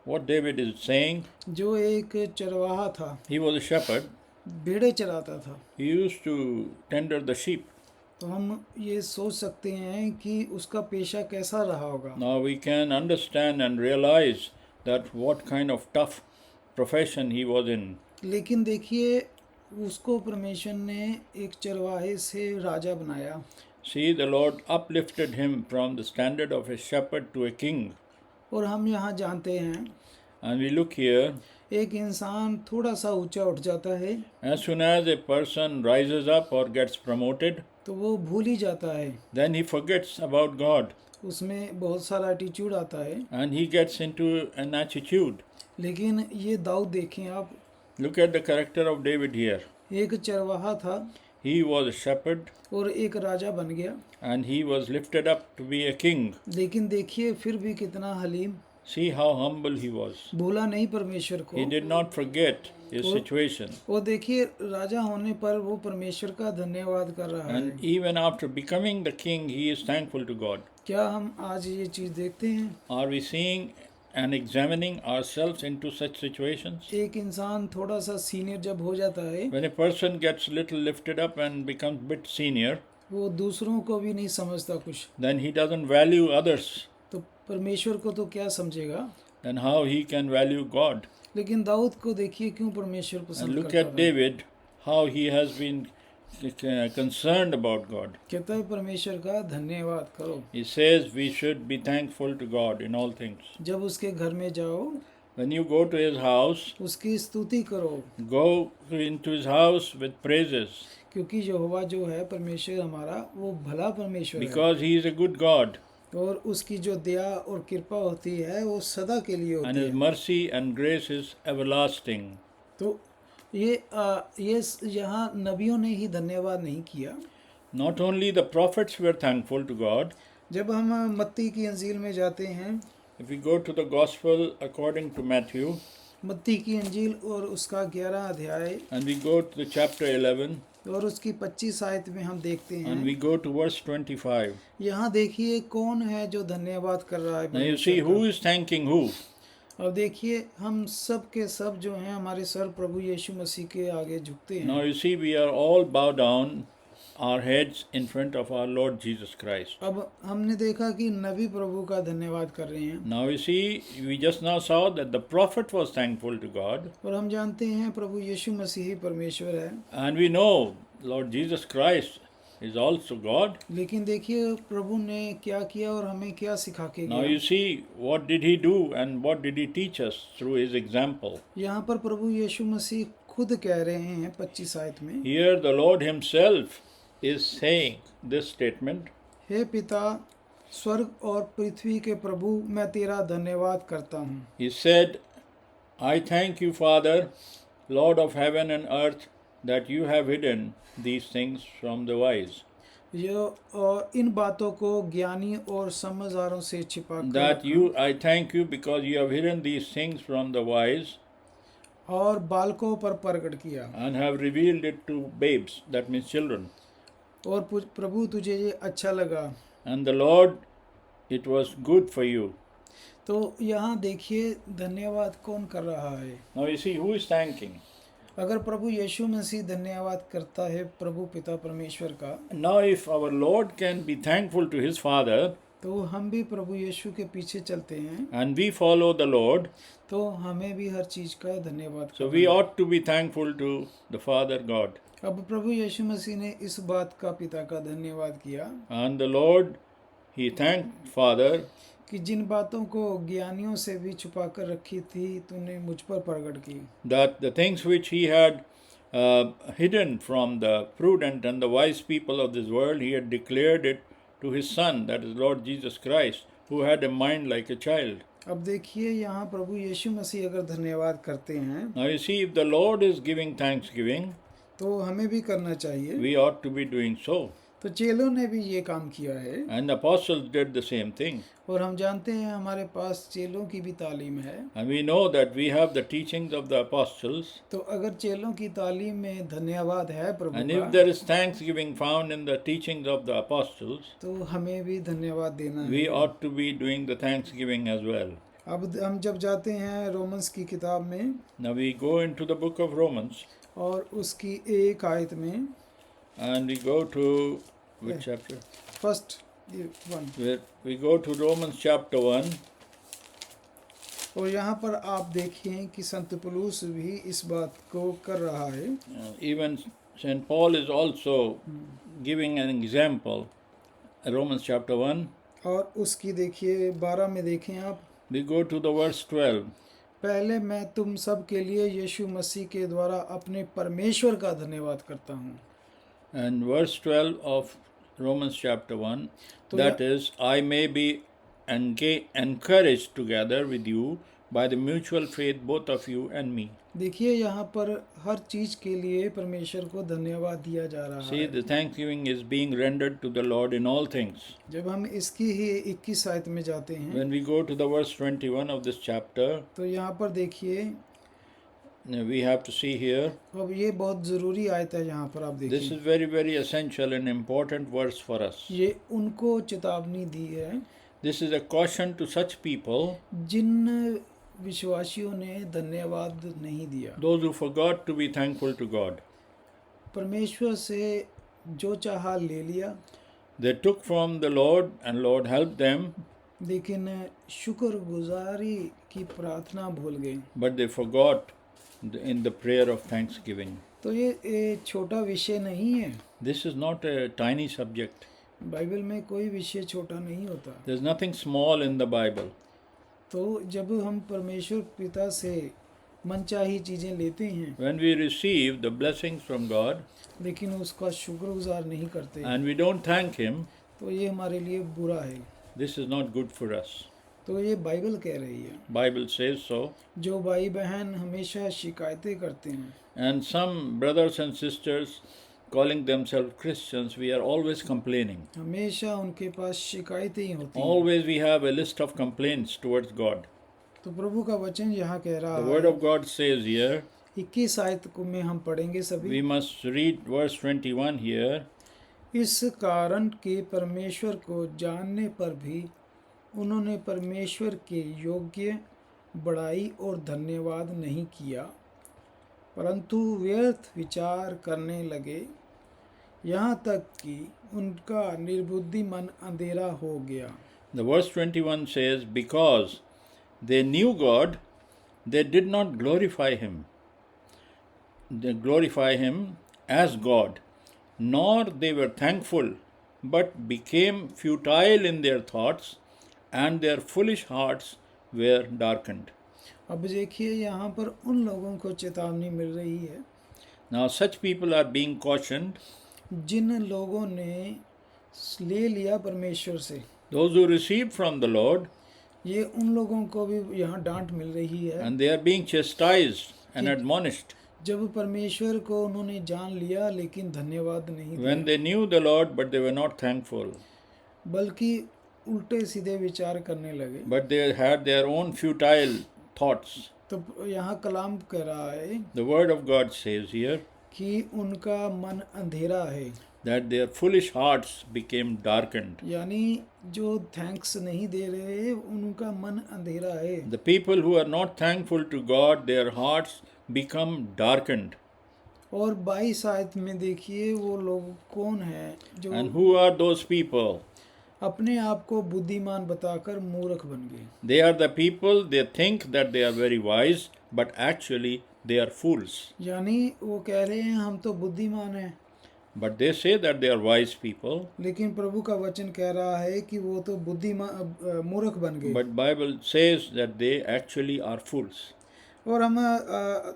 [SPEAKER 1] what David is saying.
[SPEAKER 5] जो एक चरवाहा था,
[SPEAKER 1] He was a shepherd.
[SPEAKER 5] भेड़े चराता था।
[SPEAKER 1] He used to tender the sheep.
[SPEAKER 5] तो हम ये सोच सकते हैं कि उसका पेशा कैसा रहा होगा।
[SPEAKER 1] Now we can understand and realize that what kind of tough profession he was in.
[SPEAKER 5] लेकिन देखिए उसको परमेश्वर ने एक चरवाहे से राजा बनाया।
[SPEAKER 1] See, the Lord uplifted him from the standard of a shepherd to a king.
[SPEAKER 5] और हम यहाँ जानते हैं
[SPEAKER 1] And we look here,
[SPEAKER 5] एक इंसान थोड़ा सा ऊंचा उठ जाता है
[SPEAKER 1] as soon as a person rises up or gets promoted,
[SPEAKER 5] तो वो भूल ही जाता है,
[SPEAKER 1] then he forgets about God
[SPEAKER 5] उसमें बहुत सारा एटीट्यूड आता है।
[SPEAKER 1] and he gets into an attitude.
[SPEAKER 5] लेकिन ये दाऊद देखें आप,
[SPEAKER 1] Look at the character of David here.
[SPEAKER 5] एक चरवाहा था
[SPEAKER 1] He was a shepherd
[SPEAKER 5] और एक राजा बन गया।
[SPEAKER 1] and he was lifted up to be a king.
[SPEAKER 5] लेकिन देखिए फिर भी कितना haleem,
[SPEAKER 1] See how humble he was.
[SPEAKER 5] भूला नहीं परमेश्वर को।
[SPEAKER 1] He did not forget his situation.
[SPEAKER 5] और देखिए राजा होने पर वो परमेश्वर का धन्यवाद कर रहा है।
[SPEAKER 1] And even after becoming the king, he is thankful to God.
[SPEAKER 5] क्या हम आज ये चीज़ देखते हैं?
[SPEAKER 1] Are we seeing and examining ourselves into such situations?
[SPEAKER 5] एक इंसान थोड़ा सा सीनियर जब हो जाता है,
[SPEAKER 1] When a person gets little lifted up and becomes bit senior,
[SPEAKER 5] वो दूसरों को भी नहीं समझता कुछ,
[SPEAKER 1] then he doesn't value others.
[SPEAKER 5] तो परमेश्वर को तो क्या समझेगा।
[SPEAKER 1] Then how he can value God?
[SPEAKER 5] लेकिन दाऊद को देखिए क्यों परमेश्वर
[SPEAKER 1] And
[SPEAKER 5] पसंद
[SPEAKER 1] look
[SPEAKER 5] करता
[SPEAKER 1] at
[SPEAKER 5] था।
[SPEAKER 1] David, how he has been concerned about God.
[SPEAKER 5] कहता है परमेश्वर का धन्यवाद करो।
[SPEAKER 1] He says we should be thankful to God in all things.
[SPEAKER 5] जब उसके घर में जाओ
[SPEAKER 1] When you go to his house,
[SPEAKER 5] उसकी स्तुति करो,
[SPEAKER 1] go into his house with praises
[SPEAKER 5] क्योंकि यहोवा जो है परमेश्वर हमारा वो भला परमेश्वर है,
[SPEAKER 1] because he is a good God
[SPEAKER 5] और उसकी जो दया और कृपा होती है वो सदा के लिए
[SPEAKER 1] and
[SPEAKER 5] होती
[SPEAKER 1] his
[SPEAKER 5] है।
[SPEAKER 1] mercy and grace is everlasting.
[SPEAKER 5] तो ये यहाँ नबियों ने ही धन्यवाद नहीं किया।
[SPEAKER 1] Not only the prophets were thankful to God.
[SPEAKER 5] जब हम मत्ती की अंजील में जाते हैं,
[SPEAKER 1] If we go to the gospel according to Matthew
[SPEAKER 5] मत्ती की अंजील और उसका 11 अध्याय
[SPEAKER 1] and we go to the chapter 11
[SPEAKER 5] और उसकी 25 आयत में हम देखते
[SPEAKER 1] and
[SPEAKER 5] हैं,
[SPEAKER 1] we go to verse 25.
[SPEAKER 5] यहाँ देखिए कौन है जो धन्यवाद कर रहा है
[SPEAKER 1] Now you see
[SPEAKER 5] परमेश्वर
[SPEAKER 1] who is thanking who.
[SPEAKER 5] का। अब देखिए हम सब के सब जो हैं हमारे सर प्रभु यीशु मसीह के आगे झुकते
[SPEAKER 1] Now
[SPEAKER 5] हैं।
[SPEAKER 1] you see we are all bow down our heads in front of our Lord Jesus Christ.
[SPEAKER 5] अब हमने देखा कि नबी प्रभु का धन्यवाद कर रहे हैं,
[SPEAKER 1] Now you see we just now saw that the prophet was thankful to God
[SPEAKER 5] और हम जानते हैं प्रभु यीशु मसीह ही परमेश्वर है।
[SPEAKER 1] and we know Lord Jesus Christ is also God.
[SPEAKER 5] लेकिन देखिए प्रभु ने क्या किया और हमें क्या सिखा के
[SPEAKER 1] Now you
[SPEAKER 5] गया।
[SPEAKER 1] see what did he do and what did he teach us through his example.
[SPEAKER 5] यहाँ पर प्रभु यीशु मसीह खुद कह रहे हैं 25 आयत में,
[SPEAKER 1] Here the Lord himself is saying this statement.
[SPEAKER 5] हे पिता स्वर्ग और पृथ्वी के प्रभु, मैं तेरा धन्यवाद करता हूँ।
[SPEAKER 1] He said, I thank you, Father, Lord of heaven and earth, that you have hidden these things from the wise.
[SPEAKER 5] और इन बातों को ज्ञानी और समझदारों से छिपा कर
[SPEAKER 1] That
[SPEAKER 5] रखा।
[SPEAKER 1] you, I thank you because you have hidden these things from the wise
[SPEAKER 5] और बालकों पर प्रकट किया।
[SPEAKER 1] and have revealed it to babes, that means children.
[SPEAKER 5] और प्रभु तुझे ये अच्छा लगा।
[SPEAKER 1] And the Lord, it was good for you.
[SPEAKER 5] तो यहाँ देखिए धन्यवाद कौन कर रहा है।
[SPEAKER 1] Now you see who is thanking.
[SPEAKER 5] अगर प्रभु यीशु मसीह धन्यवाद करता है प्रभु पिता परमेश्वर का,
[SPEAKER 1] Now if our Lord can be thankful to his Father
[SPEAKER 5] तो हम भी प्रभु यीशु के पीछे चलते हैं,
[SPEAKER 1] and we follow the Lord,
[SPEAKER 5] तो हमें भी हर चीज़ का धन्यवाद
[SPEAKER 1] so
[SPEAKER 5] करना
[SPEAKER 1] we
[SPEAKER 5] है।
[SPEAKER 1] ought to be thankful to the Father God.
[SPEAKER 5] अब प्रभु यीशु मसीह ने इस बात का पिता का धन्यवाद किया
[SPEAKER 1] And the Lord, he thanked Father
[SPEAKER 5] कि जिन बातों को ज्ञानियों से भी छुपा कर रखी थी तूने मुझ पर प्रकट की।
[SPEAKER 1] that the things which he had hidden from the prudent and the wise people of this world, he had declared it to his Son, that is Lord Jesus Christ, who had a mind like a child.
[SPEAKER 5] अब देखिए यहाँ प्रभु यीशु मसीह अगर धन्यवाद करते हैं
[SPEAKER 1] Now you see, if the Lord is giving thanksgiving,
[SPEAKER 5] तो हमें भी करना चाहिए।
[SPEAKER 1] we ought to be doing so.
[SPEAKER 5] तो चेलों ने भी ये काम किया है,
[SPEAKER 1] and the apostles did the same thing.
[SPEAKER 5] और हम जानते हैं हमारे पास चेलों की भी तालीम है।
[SPEAKER 1] And we know that we have the teachings of the apostles.
[SPEAKER 5] तो अगर चेलों की तालीम में धन्यवाद है प्रभु
[SPEAKER 1] And
[SPEAKER 5] का,
[SPEAKER 1] if there is thanksgiving found in the teachings of the apostles,
[SPEAKER 5] तो हमें भी धन्यवाद देना
[SPEAKER 1] we
[SPEAKER 5] है।
[SPEAKER 1] ought to be doing the thanksgiving as well.
[SPEAKER 5] अब हम जब जाते हैं रोमन्स की किताब में
[SPEAKER 1] Now we go into the book of Romans
[SPEAKER 5] और उसकी एक आयत में,
[SPEAKER 1] and we go to which chapter?
[SPEAKER 5] First one,
[SPEAKER 1] We go to Romans chapter 1.
[SPEAKER 5] और यहाँ पर आप देखिए कि संत पौलुस भी इस बात को कर रहा है।
[SPEAKER 1] Even St. Paul is also giving an example. Romans chapter 1.
[SPEAKER 5] और उसकी देखिए 12 में देखें आप,
[SPEAKER 1] We go to the verse 12.
[SPEAKER 5] पहले मैं तुम सब के लिए यीशु मसीह के द्वारा अपने परमेश्वर का धन्यवाद करता हूँ।
[SPEAKER 1] And verse 12 of Romans chapter 1,
[SPEAKER 5] तो
[SPEAKER 1] that is, I may be encouraged together with you by the mutual faith both of you and me.
[SPEAKER 5] देखिए यहाँ पर हर चीज के लिए परमेश्वर को धन्यवाद दिया जा रहा
[SPEAKER 1] See,
[SPEAKER 5] है।
[SPEAKER 1] the thanksgiving is being rendered to the Lord in all things.
[SPEAKER 5] जब हम इसकी ही 21 आयत में जाते हैं,
[SPEAKER 1] When we go to the verse 21 of this chapter,
[SPEAKER 5] तो यहाँ पर देखिए,
[SPEAKER 1] we have to see here,
[SPEAKER 5] अब ये बहुत ज़रूरी आयत है। यहाँ पर आप
[SPEAKER 1] this
[SPEAKER 5] देखिए,
[SPEAKER 1] is very, very essential and important verse for us.
[SPEAKER 5] ये उनको चेतावनी दी है
[SPEAKER 1] This is a caution to such people,
[SPEAKER 5] जिन विश्वासियों ने धन्यवाद नहीं दिया।
[SPEAKER 1] those who forgot to be thankful to God.
[SPEAKER 5] परमेश्वर से जो चाहा ले लिया,
[SPEAKER 1] They took from the Lord and Lord helped them,
[SPEAKER 5] लेकिन शुक्रगुजारी की प्रार्थना भूल गए।
[SPEAKER 1] but they forgot in the prayer of thanksgiving.
[SPEAKER 5] तो ये छोटा विषय नहीं है।
[SPEAKER 1] This is not a tiny subject.
[SPEAKER 5] Bible में कोई विषय छोटा नहीं होता।
[SPEAKER 1] There's nothing small in the Bible.
[SPEAKER 5] तो जब हम परमेश्वर पिता से मनचाही चीज़ें लेते हैं,
[SPEAKER 1] When we receive the blessings from God
[SPEAKER 5] लेकिन उसका शुक्रगुजार नहीं करते,
[SPEAKER 1] and we don't thank Him,
[SPEAKER 5] तो ये हमारे लिए बुरा है।
[SPEAKER 1] this is not good for us.
[SPEAKER 5] तो ये बाइबल कह रही है।
[SPEAKER 1] Bible says so.
[SPEAKER 5] जो भाई बहन हमेशा शिकायतें करते हैं,
[SPEAKER 1] And some brothers and sisters calling themselves Christians, we are always complaining.
[SPEAKER 5] हमेशा उनके पास शिकायतें ही होती हैं।
[SPEAKER 1] Always we have a list of complaints towards God.
[SPEAKER 5] तो प्रभु का वचन यहाँ कह रहा
[SPEAKER 1] The word
[SPEAKER 5] है,
[SPEAKER 1] of God says here,
[SPEAKER 5] 21 आयत को में हम पढ़ेंगे सभी।
[SPEAKER 1] we must read verse 21 here.
[SPEAKER 5] इस कारण के परमेश्वर को जानने पर भी उन्होंने परमेश्वर के योग्य बड़ाई और धन्यवाद नहीं किया, परंतु व्यर्थ विचार करने लगे, यहाँ तक कि उनका निर्बुद्धि मन अंधेरा हो गया।
[SPEAKER 1] The verse 21 says, because they knew God, they did not glorify Him. They glorify Him as God, nor they were thankful, but became futile in their thoughts, and their foolish hearts were darkened.
[SPEAKER 5] अब देखिए यहाँ पर उन लोगों को चेतावनी मिल रही है
[SPEAKER 1] Now such people are being cautioned,
[SPEAKER 5] जिन लोगों ने ले लिया परमेश्वर से।
[SPEAKER 1] those who received from the Lord,
[SPEAKER 5] ये उन लोगों को भी यहाँ डांट मिल रही है।
[SPEAKER 1] and they are being chastised and admonished.
[SPEAKER 5] जब परमेश्वर को उन्होंने जान लिया लेकिन धन्यवाद नहीं दिया,
[SPEAKER 1] When they knew the Lord, but they were not thankful,
[SPEAKER 5] बल्कि उल्टे सीधे विचार करने लगे।
[SPEAKER 1] but they had their own futile thoughts.
[SPEAKER 5] तो यहाँ कलाम कह रहा है
[SPEAKER 1] The word of God says here
[SPEAKER 5] कि उनका मन अंधेरा है,
[SPEAKER 1] that their foolish hearts became darkened.
[SPEAKER 5] यानी जो थैंक्स नहीं दे रहे उनका मन अंधेरा है।
[SPEAKER 1] The people who are not thankful to God, their hearts become darkened.
[SPEAKER 5] और 22 आयत में देखिए वो लोग कौन हैं जो
[SPEAKER 1] And who are those people?
[SPEAKER 5] अपने आप को बुद्धिमान बताकर मूर्ख बन गए।
[SPEAKER 1] They are the people, they think that they are very wise, but actually they are fools.
[SPEAKER 5] यानी वो कह रहे हैं हम तो बुद्धिमान हैं,
[SPEAKER 1] But they say that they are wise people,
[SPEAKER 5] लेकिन प्रभु का वचन कह रहा है कि वो तो बुद्धिमान मूर्ख बन गए।
[SPEAKER 1] but Bible says that they actually are fools.
[SPEAKER 5] और हम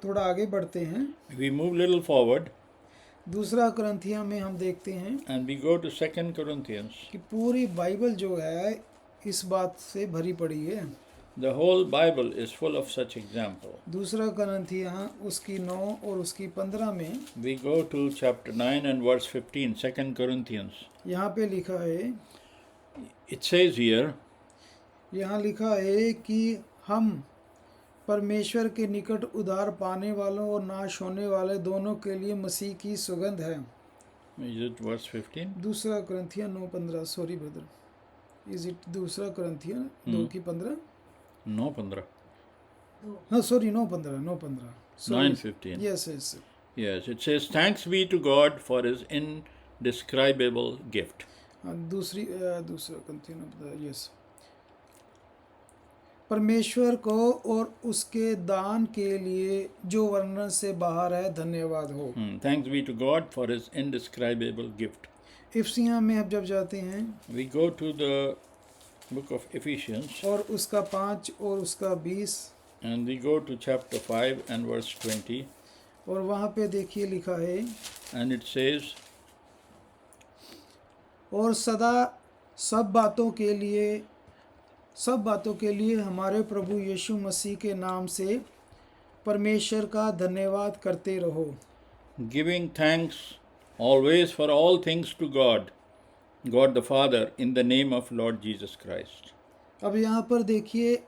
[SPEAKER 5] थोड़ा आगे बढ़ते हैं,
[SPEAKER 1] We move little forward
[SPEAKER 5] दूसरा कुरिन्थियों में हम देखते हैं
[SPEAKER 1] and we go to 2 Corinthians.
[SPEAKER 5] कि पूरी बाइबल जो है इस बात से भरी पड़ी है।
[SPEAKER 1] The whole Bible is full of such example.
[SPEAKER 5] दूसरा कुरिन्थियों उसकी 9 और उसकी 15 में
[SPEAKER 1] We go to chapter 9 and verse 15, 2 Corinthians.
[SPEAKER 5] यहाँ पे लिखा है,
[SPEAKER 1] it says here,
[SPEAKER 5] यहाँ लिखा है कि हम परमेश्वर के निकट उद्धार पाने वालों और नाश होने वाले दोनों के लिए मसीह की सुगंध है।
[SPEAKER 1] is it verse 15?
[SPEAKER 5] दूसरा Corinthian 9:15, sorry brother, is it दूसरा कुरिन्थियन 2:15?
[SPEAKER 1] 9:15.
[SPEAKER 5] हाँ sorry 9:15
[SPEAKER 1] 9:15.
[SPEAKER 5] Yes yes.
[SPEAKER 1] Yes, it says, thanks be to God for his indescribable gift.
[SPEAKER 5] दूसरा कुरिन्थियन, यस, परमेश्वर को और उसके दान के लिए जो वर्णन से बाहर है धन्यवाद हो।
[SPEAKER 1] Thanks be to God for his indescribable gift.
[SPEAKER 5] इफिसियों में अब जब जाते हैं
[SPEAKER 1] We go to the book of Ephesians
[SPEAKER 5] और उसका 5 और उसका 20,
[SPEAKER 1] and we go to chapter 5 and verse 20,
[SPEAKER 5] और वहाँ पे देखिए लिखा है,
[SPEAKER 1] and it says,
[SPEAKER 5] और सदा सब बातों के लिए हमारे प्रभु यीशु मसीह के नाम से परमेश्वर का धन्यवाद करते रहो।
[SPEAKER 1] giving thanks always for all things to God the Father, in the name of Lord Jesus Christ.
[SPEAKER 5] अब यहाँ पर देखिए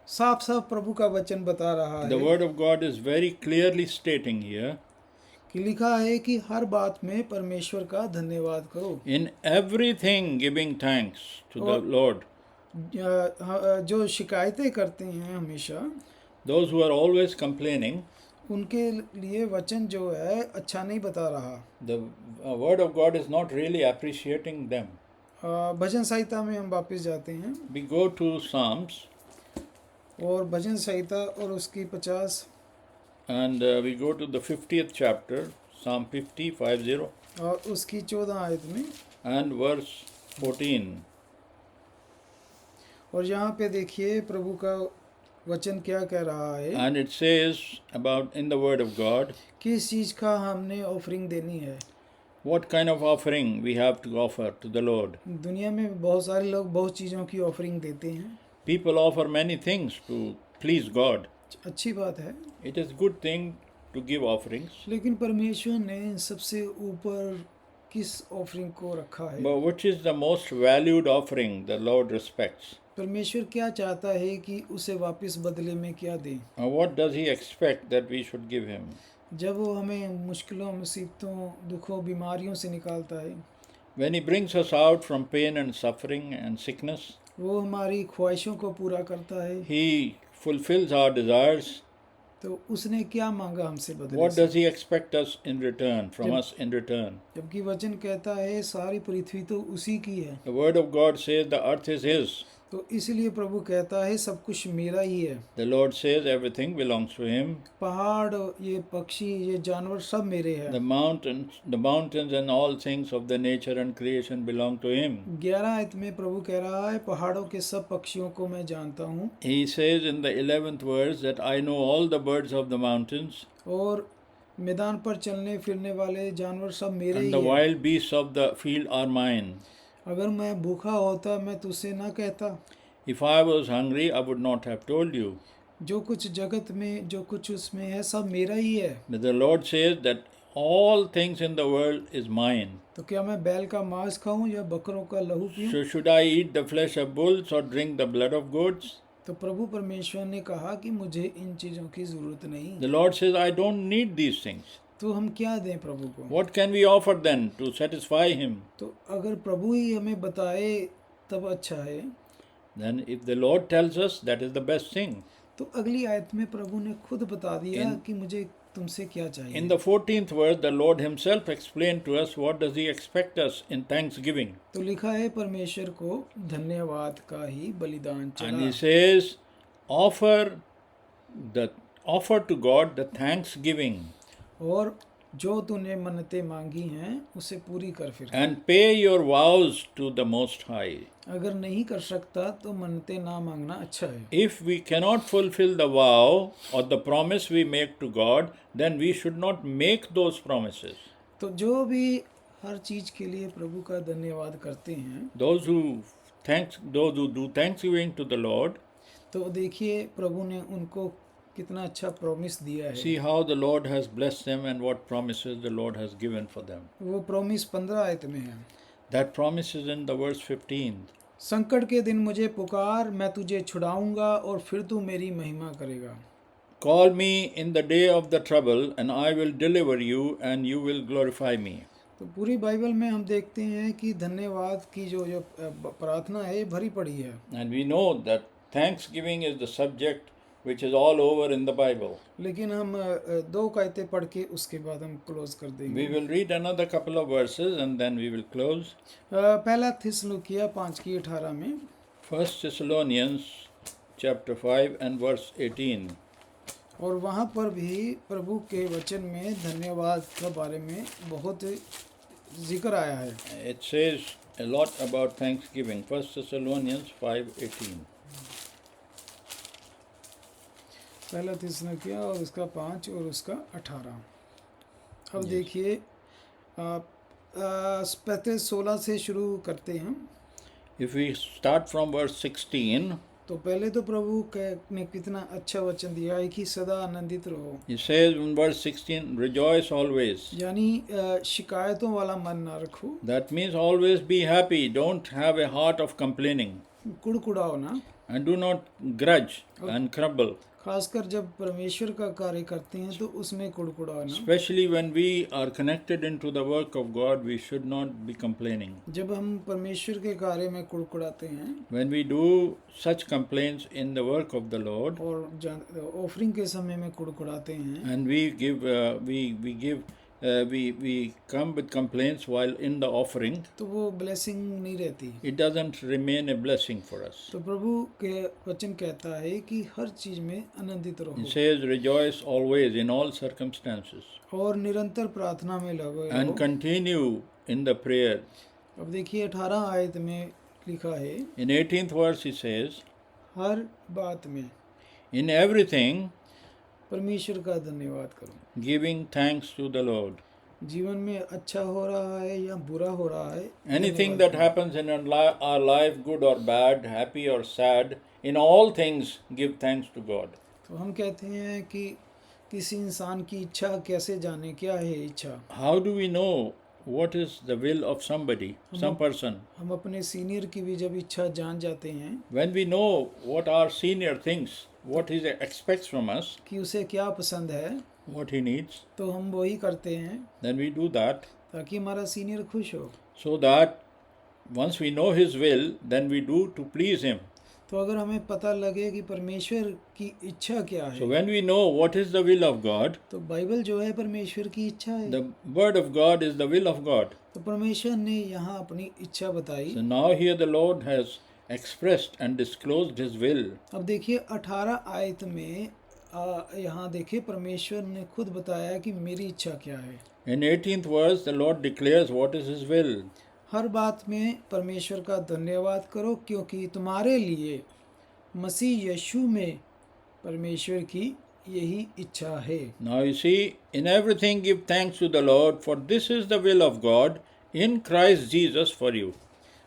[SPEAKER 5] साफ साफ प्रभु का वचन बता रहा
[SPEAKER 1] The
[SPEAKER 5] है
[SPEAKER 1] word of God is very clearly stating here,
[SPEAKER 5] कि लिखा है कि हर बात में परमेश्वर का धन्यवाद करो।
[SPEAKER 1] in everything giving thanks to the Lord.
[SPEAKER 5] जो शिकायतें करते हैं हमेशा,
[SPEAKER 1] Those who are always complaining,
[SPEAKER 5] उनके लिए वचन जो है अच्छा नहीं बता रहा।
[SPEAKER 1] the word of God is not really appreciating them.
[SPEAKER 5] भजन संहिता में हम वापस जाते हैं
[SPEAKER 1] We go to Psalms
[SPEAKER 5] और भजन संहिता और उसकी 50
[SPEAKER 1] and we go to the 50th chapter, Psalm 50,
[SPEAKER 5] और उसकी 14 आयत में,
[SPEAKER 1] and verse 14.
[SPEAKER 5] और यहाँ पे देखिए प्रभु का वचन क्या कह रहा है,
[SPEAKER 1] And it says about in the word of God,
[SPEAKER 5] किस चीज़ का हमने ऑफरिंग देनी है।
[SPEAKER 1] what kind of offering we have to offer to the Lord.
[SPEAKER 5] दुनिया में बहुत सारे लोग बहुत चीज़ों की ऑफरिंग देते हैं,
[SPEAKER 1] People offer many things to please God.
[SPEAKER 5] अच्छी बात है,
[SPEAKER 1] It is good thing to give offerings,
[SPEAKER 5] लेकिन परमेश्वर ने सबसे ऊपर किस ऑफरिंग को रखा है।
[SPEAKER 1] but which is the most valued offering the Lord respects?
[SPEAKER 5] परमेश्वर क्या चाहता है कि उसे वापस बदले में क्या दें।
[SPEAKER 1] What does he expect that we should give him?
[SPEAKER 5] जब वो हमें मुश्किलों, मुसीबतों, दुखों, बीमारियों से निकालता है,
[SPEAKER 1] When he brings us out from pain and suffering and sickness,
[SPEAKER 5] वो हमारी ख्वाहिशों को पूरा करता है,
[SPEAKER 1] he fulfills our desires.
[SPEAKER 5] तो उसने क्या मांगा हमसे बदले
[SPEAKER 1] What
[SPEAKER 5] से?
[SPEAKER 1] does he expect us in return, from us in return?
[SPEAKER 5] जबकि वचन कहता है सारी पृथ्वी तो उसी की है,
[SPEAKER 1] The word of God says the earth is his.
[SPEAKER 5] तो इसलिए प्रभु कहता है सब कुछ मेरा ही है।
[SPEAKER 1] The Lord says everything belongs to him.
[SPEAKER 5] पहाड़, ये पक्षी, ये जानवर सब मेरे हैं।
[SPEAKER 1] The mountains and all things of the nature and creation belong to him.
[SPEAKER 5] 11 आयत में प्रभु कह रहा है पहाड़ों के सब पक्षियों को मैं जानता हूँ,
[SPEAKER 1] He says in the 11th verse that I know all the birds of the mountains
[SPEAKER 5] और मैदान पर चलने फिरने वाले जानवर सब मेरे
[SPEAKER 1] and
[SPEAKER 5] ही
[SPEAKER 1] the
[SPEAKER 5] हैं।
[SPEAKER 1] wild beasts of the field are mine.
[SPEAKER 5] अगर मैं भूखा होता मैं तुझसे ना कहता,
[SPEAKER 1] If I was hungry, I would not have told you.
[SPEAKER 5] जो कुछ जगत में जो कुछ उसमें है सब मेरा ही है।
[SPEAKER 1] But the Lord says that all things in the world is mine.
[SPEAKER 5] तो क्या मैं बैल का मांस खाऊं या बकरों का लहू पीऊं?
[SPEAKER 1] So should I eat the flesh of bulls or drink the blood of goats?
[SPEAKER 5] तो प्रभु परमेश्वर ने कहा कि मुझे इन चीज़ों की ज़रूरत नहीं।
[SPEAKER 1] The Lord says, I don't need these things.
[SPEAKER 5] तो हम क्या दें प्रभु को?
[SPEAKER 1] What can we offer then to satisfy him?
[SPEAKER 5] तो अगर प्रभु ही हमें बताए तब अच्छा है।
[SPEAKER 1] Then if the Lord tells us, that is the best thing.
[SPEAKER 5] तो अगली आयत में प्रभु ने खुद बता दिया कि मुझे तुमसे क्या चाहिए।
[SPEAKER 1] In the 14th verse, the Lord himself explained to us what does he expect us in thanksgiving.
[SPEAKER 5] तो लिखा है परमेश्वर को धन्यवाद का ही बलिदान
[SPEAKER 1] And he
[SPEAKER 5] चढ़ा,
[SPEAKER 1] says, offer to God the thanksgiving
[SPEAKER 5] और जो तूने मन्नतें मांगी हैं उसे पूरी कर फिर।
[SPEAKER 1] and pay your vows to the Most High.
[SPEAKER 5] अगर नहीं कर सकता तो मन्नतें ना मांगना अच्छा है।
[SPEAKER 1] If we cannot fulfill the vow or the promise we make to God, then we should not make those promises.
[SPEAKER 5] तो जो भी हर चीज़ के लिए प्रभु का धन्यवाद करते हैं,
[SPEAKER 1] Those who do thanksgiving to the Lord,
[SPEAKER 5] तो देखिए प्रभु ने उनको कितना अच्छा प्रॉमिस दिया है।
[SPEAKER 1] see how the Lord has blessed them and what promises the Lord has given for them.
[SPEAKER 5] वो प्रॉमिस 15 आयत में है।
[SPEAKER 1] That promise is in the verse 15.
[SPEAKER 5] संकट के दिन मुझे पुकार, मैं तुझे छुड़ाऊंगा और फिर तू मेरी महिमा करेगा।
[SPEAKER 1] Call me in the day of the trouble, and I will deliver you, and you will glorify me.
[SPEAKER 5] तो पूरी बाइबल में हम देखते हैं कि धन्यवाद की जो प्रार्थना है ये भरी पड़ी है।
[SPEAKER 1] And we know that thanksgiving is the subject which is all over in the Bible.
[SPEAKER 5] लेकिन हम दो आयतें पढ़ के उसके बाद हम क्लोज कर देंगे।
[SPEAKER 1] We will read another couple of verses and then we will close.
[SPEAKER 5] पहला थिस्सलुकिया 5:18 में,
[SPEAKER 1] 1 Thessalonians chapter 5 and verse 18.
[SPEAKER 5] और वहाँ पर भी प्रभु के वचन में धन्यवाद के बारे में बहुत जिक्र आया है।
[SPEAKER 1] It says a lot about thanksgiving. 1 Thessalonians 5:18.
[SPEAKER 5] पहला थिस्सलुकिया और उसका 5 और उसका 18। अब देखिए 16 से शुरू करते हैं।
[SPEAKER 1] If we start from verse 16,
[SPEAKER 5] तो पहले तो प्रभु ने कितना अच्छा वचन दिया है कि सदा आनंदित रहो।
[SPEAKER 1] he says in verse 16, rejoice always.
[SPEAKER 5] यानी शिकायतों वाला मन ना रखो,
[SPEAKER 1] That means always be happy. Don't have a heart of complaining.
[SPEAKER 5] कुड़कुड़ाओ ना,
[SPEAKER 1] And do not grudge and grumble.
[SPEAKER 5] खासकर जब परमेश्वर का कार्य करते हैं तो उसमें कुड़कुड़ाओ ना।
[SPEAKER 1] Especially when we are connected into the work of God, we should not be complaining.
[SPEAKER 5] जब हम परमेश्वर के कार्य में कुड़कुड़ाते हैं
[SPEAKER 1] When we do such complaints in the work of the Lord,
[SPEAKER 5] और ऑफरिंग के समय में कुड़कुड़ाते हैं,
[SPEAKER 1] and we come with complaints while in the offering,
[SPEAKER 5] तो वो ब्लेसिंग नहीं रहती।
[SPEAKER 1] it doesn't remain a blessing for us.
[SPEAKER 5] तो प्रभु के वचन कहता है कि हर चीज में आनंदित
[SPEAKER 1] It
[SPEAKER 5] रहो
[SPEAKER 1] says, rejoice always in all circumstances,
[SPEAKER 5] और निरंतर प्रार्थना में लगे
[SPEAKER 1] and
[SPEAKER 5] रहो।
[SPEAKER 1] continue in the prayer.
[SPEAKER 5] अब देखिए 18 आयत में लिखा है,
[SPEAKER 1] In 18th verse he says,
[SPEAKER 5] हर बात में
[SPEAKER 1] in everything
[SPEAKER 5] परमेश्वर का धन्यवाद करो।
[SPEAKER 1] giving thanks to the Lord.
[SPEAKER 5] जीवन में अच्छा हो रहा है या बुरा हो रहा है,
[SPEAKER 1] Anything
[SPEAKER 5] धन्यवाद
[SPEAKER 1] that
[SPEAKER 5] करो।
[SPEAKER 1] happens in our life, good or bad, happy or sad, in all things give thanks to God.
[SPEAKER 5] तो हम कहते हैं कि किसी इंसान की इच्छा कैसे जाने, क्या है इच्छा।
[SPEAKER 1] How do we know what is the will of somebody, some person?
[SPEAKER 5] हम अपने सीनियर की भी जब इच्छा जान जाते हैं
[SPEAKER 1] When we know what our senior thinks, what he expects from us,
[SPEAKER 5] कि उसे क्या पसंद है,
[SPEAKER 1] what he needs,
[SPEAKER 5] तो हम वही करते हैं
[SPEAKER 1] then we do that,
[SPEAKER 5] ताकि हमारा सीनियर खुश हो।
[SPEAKER 1] so that once we know his will, then we do to please him.
[SPEAKER 5] तो अगर हमें पता लगे कि परमेश्वर की इच्छा क्या
[SPEAKER 1] So
[SPEAKER 5] है,
[SPEAKER 1] when we know what is the will of God,
[SPEAKER 5] तो बाइबल जो है परमेश्वर की इच्छा है।
[SPEAKER 1] the word of God is the will of God.
[SPEAKER 5] तो परमेश्वर ने यहाँ अपनी इच्छा बताई।
[SPEAKER 1] So now here the Lord has expressed and disclosed his will.
[SPEAKER 5] अब देखिए 18 आयत में यहाँ देखिए परमेश्वर ने खुद बताया कि मेरी इच्छा क्या है।
[SPEAKER 1] In 18th verse, the Lord declares what is his will.
[SPEAKER 5] हर बात में परमेश्वर का धन्यवाद करो क्योंकि तुम्हारे लिए मसीह यीशु में परमेश्वर की यही इच्छा है।
[SPEAKER 1] Now you see, in everything give thanks to the Lord, for this is the will of God in Christ Jesus for you.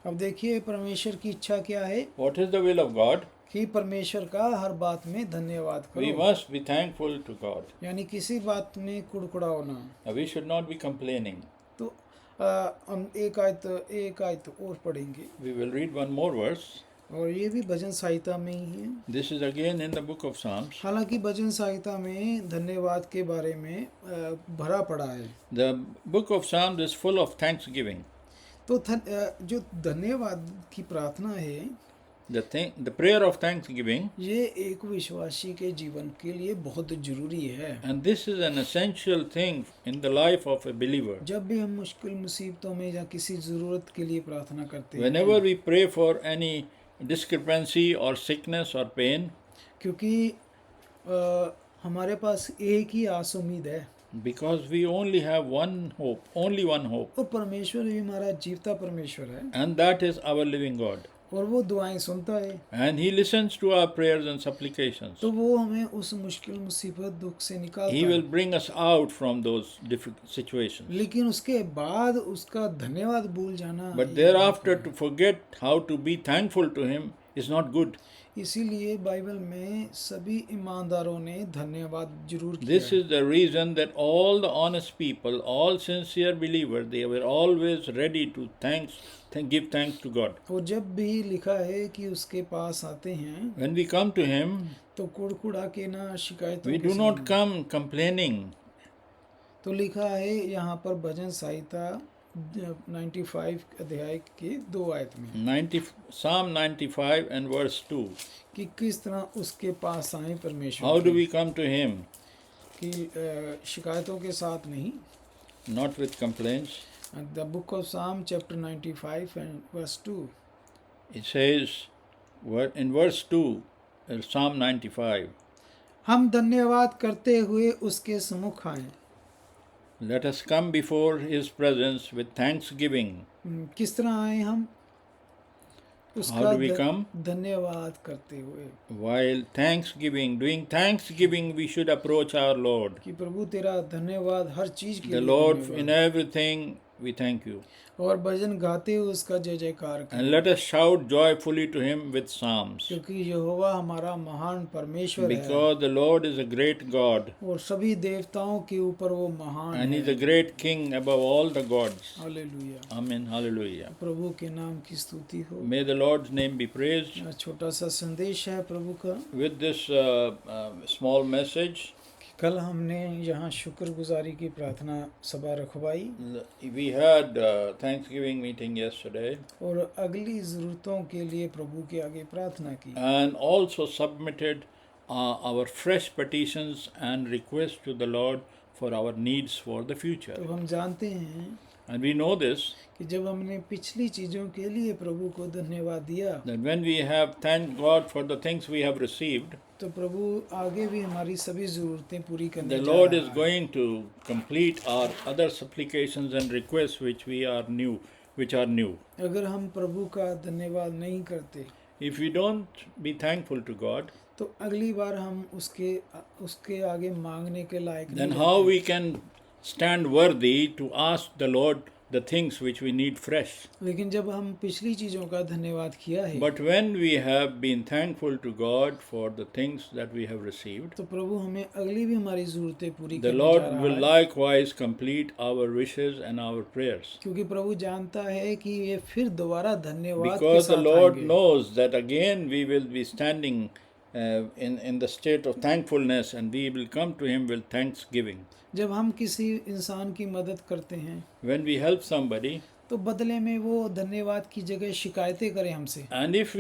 [SPEAKER 5] अब देखिए परमेश्वर की इच्छा क्या है
[SPEAKER 1] What is the will of God?
[SPEAKER 5] कि परमेश्वर का हर बात में धन्यवाद
[SPEAKER 1] We
[SPEAKER 5] करो,
[SPEAKER 1] must be thankful to God.
[SPEAKER 5] यानी किसी बात में कुड़कुड़ाओ ना।
[SPEAKER 1] We should not be complaining.
[SPEAKER 5] तो हम एक आयत और पढ़ेंगे
[SPEAKER 1] We will read one more verse.
[SPEAKER 5] और ये भी भजन संहिता में ही है।
[SPEAKER 1] This is again in the book of Psalms.
[SPEAKER 5] हालांकि भजन संहिता में धन्यवाद के बारे में भरा पड़ा है।
[SPEAKER 1] The book of Psalms is full of thanksgiving.
[SPEAKER 5] तो जो धन्यवाद की प्रार्थना है,
[SPEAKER 1] The prayer of thanksgiving,
[SPEAKER 5] ये एक विश्वासी के जीवन के लिए बहुत जरूरी है।
[SPEAKER 1] and this is an essential thing in the life of a believer.
[SPEAKER 5] जब भी हम मुश्किल मुसीबतों में या किसी ज़रूरत के लिए प्रार्थना करते हैं,
[SPEAKER 1] Whenever we pray for any discrepancy or sickness or pain,
[SPEAKER 5] क्योंकि हमारे पास एक ही आस उम्मीद है
[SPEAKER 1] because we only have one hope, only one hope,
[SPEAKER 5] और परमेश्वर भी हमारा जीवता परमेश्वर है
[SPEAKER 1] and that is our living God.
[SPEAKER 5] और वो दुआएं सुनता है।
[SPEAKER 1] And He listens to our prayers and supplications.
[SPEAKER 5] तो वो हमें उस मुश्किल मुसीबत दुख से निकालता
[SPEAKER 1] He will
[SPEAKER 5] है,
[SPEAKER 1] bring us out from those difficult situations.
[SPEAKER 5] लेकिन उसके बाद उसका धन्यवाद भूल जाना,
[SPEAKER 1] But thereafter, to forget how to be thankful to Him is not good.
[SPEAKER 5] इसीलिए बाइबल में सभी ईमानदारों ने धन्यवाद जरूर किया
[SPEAKER 1] This
[SPEAKER 5] है।
[SPEAKER 1] is the reason that all the honest people, all sincere believers, they were always ready to give thanks to God.
[SPEAKER 5] और जब भी लिखा है कि उसके पास आते हैं
[SPEAKER 1] When we come to Him,
[SPEAKER 5] तो कुड़कुड़ा के ना शिकायतों
[SPEAKER 1] we
[SPEAKER 5] के
[SPEAKER 1] do not
[SPEAKER 5] सामने।
[SPEAKER 1] come complaining.
[SPEAKER 5] तो लिखा है यहाँ पर भजन संहिता 95 अध्याय के 2 आयत में
[SPEAKER 1] Psalm 95 and verse 2.
[SPEAKER 5] कि किस तरह उसके पास आए परमेश्वर
[SPEAKER 1] How do
[SPEAKER 5] की।
[SPEAKER 1] we come to Him?
[SPEAKER 5] कि शिकायतों के साथ नहीं।
[SPEAKER 1] Not with complaints.
[SPEAKER 5] The book of Psalm chapter 95 and verse 2
[SPEAKER 1] It says in verse 2, Psalm 95,
[SPEAKER 5] हम धन्यवाद करते हुए उसके सम्मुख आए।
[SPEAKER 1] let us come before His presence with thanksgiving.
[SPEAKER 5] किस तरह आए हम?
[SPEAKER 1] How do we come?
[SPEAKER 5] धन्यवाद करते हुए
[SPEAKER 1] While doing thanksgiving, we should approach our Lord.
[SPEAKER 5] कि प्रभु तेरा धन्यवाद हर चीज के
[SPEAKER 1] The
[SPEAKER 5] लिए
[SPEAKER 1] Lord,
[SPEAKER 5] धन्यवाद।
[SPEAKER 1] in everything, we thank you.
[SPEAKER 5] और भजन गाते हुए उसका जय जयकार करें,
[SPEAKER 1] And let us shout joyfully to Him with psalms.
[SPEAKER 5] क्योंकि यहोवा हमारा महान परमेश्वर है
[SPEAKER 1] Because the Lord is a great God,
[SPEAKER 5] और सभी देवताओं के ऊपर वो महान
[SPEAKER 1] and He is
[SPEAKER 5] है।
[SPEAKER 1] a great King above all the gods.
[SPEAKER 5] Hallelujah.
[SPEAKER 1] Amen. Hallelujah.
[SPEAKER 5] प्रभु के नाम की स्तुति हो।
[SPEAKER 1] May the Lord's name be praised.
[SPEAKER 5] छोटा सा संदेश है प्रभु का।
[SPEAKER 1] With this small message,
[SPEAKER 5] कल हमने यहाँ शुक्रगुजारी की प्रार्थना सभा रखवाई
[SPEAKER 1] we had Thanksgiving meeting yesterday,
[SPEAKER 5] और अगली ज़रूरतों के लिए प्रभु के आगे प्रार्थना की
[SPEAKER 1] and also submitted our fresh petitions and requests to the Lord for our needs for the future.
[SPEAKER 5] तो हम जानते हैं
[SPEAKER 1] And we know this,
[SPEAKER 5] कि जब हमने पिछली चीज़ों के लिए प्रभु को धन्यवाद दिया
[SPEAKER 1] that when we have thanked God for the things we have received,
[SPEAKER 5] तो प्रभु आगे भी हमारी सभी ज़रूरतें पूरी करने
[SPEAKER 1] the
[SPEAKER 5] जा
[SPEAKER 1] Lord
[SPEAKER 5] रहा
[SPEAKER 1] is
[SPEAKER 5] है।
[SPEAKER 1] going to complete our other supplications and requests which are new.
[SPEAKER 5] अगर हम प्रभु का धन्यवाद नहीं करते
[SPEAKER 1] If we don't be thankful to God,
[SPEAKER 5] तो अगली बार हम उसके आगे मांगने के लायक नहीं
[SPEAKER 1] then
[SPEAKER 5] रहते।
[SPEAKER 1] how we can stand worthy to ask the Lord the things which we need fresh.
[SPEAKER 5] लेकिन जब हम पिछली चीज़ों का धन्यवाद किया है
[SPEAKER 1] But when we have been thankful to God for the things that we have received,
[SPEAKER 5] तो प्रभु हमें अगली भी हमारी ज़रूरतें पूरी
[SPEAKER 1] the
[SPEAKER 5] करने
[SPEAKER 1] Lord
[SPEAKER 5] जा रहा
[SPEAKER 1] will
[SPEAKER 5] है।
[SPEAKER 1] likewise complete our wishes and our prayers.
[SPEAKER 5] क्योंकि प्रभु जानता है कि ये फिर दोबारा धन्यवाद के
[SPEAKER 1] Because the
[SPEAKER 5] साथ
[SPEAKER 1] Lord
[SPEAKER 5] आएंगे।
[SPEAKER 1] knows that again we will be standing in the state of thankfulness, and we will come to Him with thanksgiving.
[SPEAKER 5] जब हम किसी इंसान की मदद करते हैं
[SPEAKER 1] When we help somebody,
[SPEAKER 5] तो बदले में वो धन्यवाद की जगह शिकायतें करें हमसे,
[SPEAKER 1] and if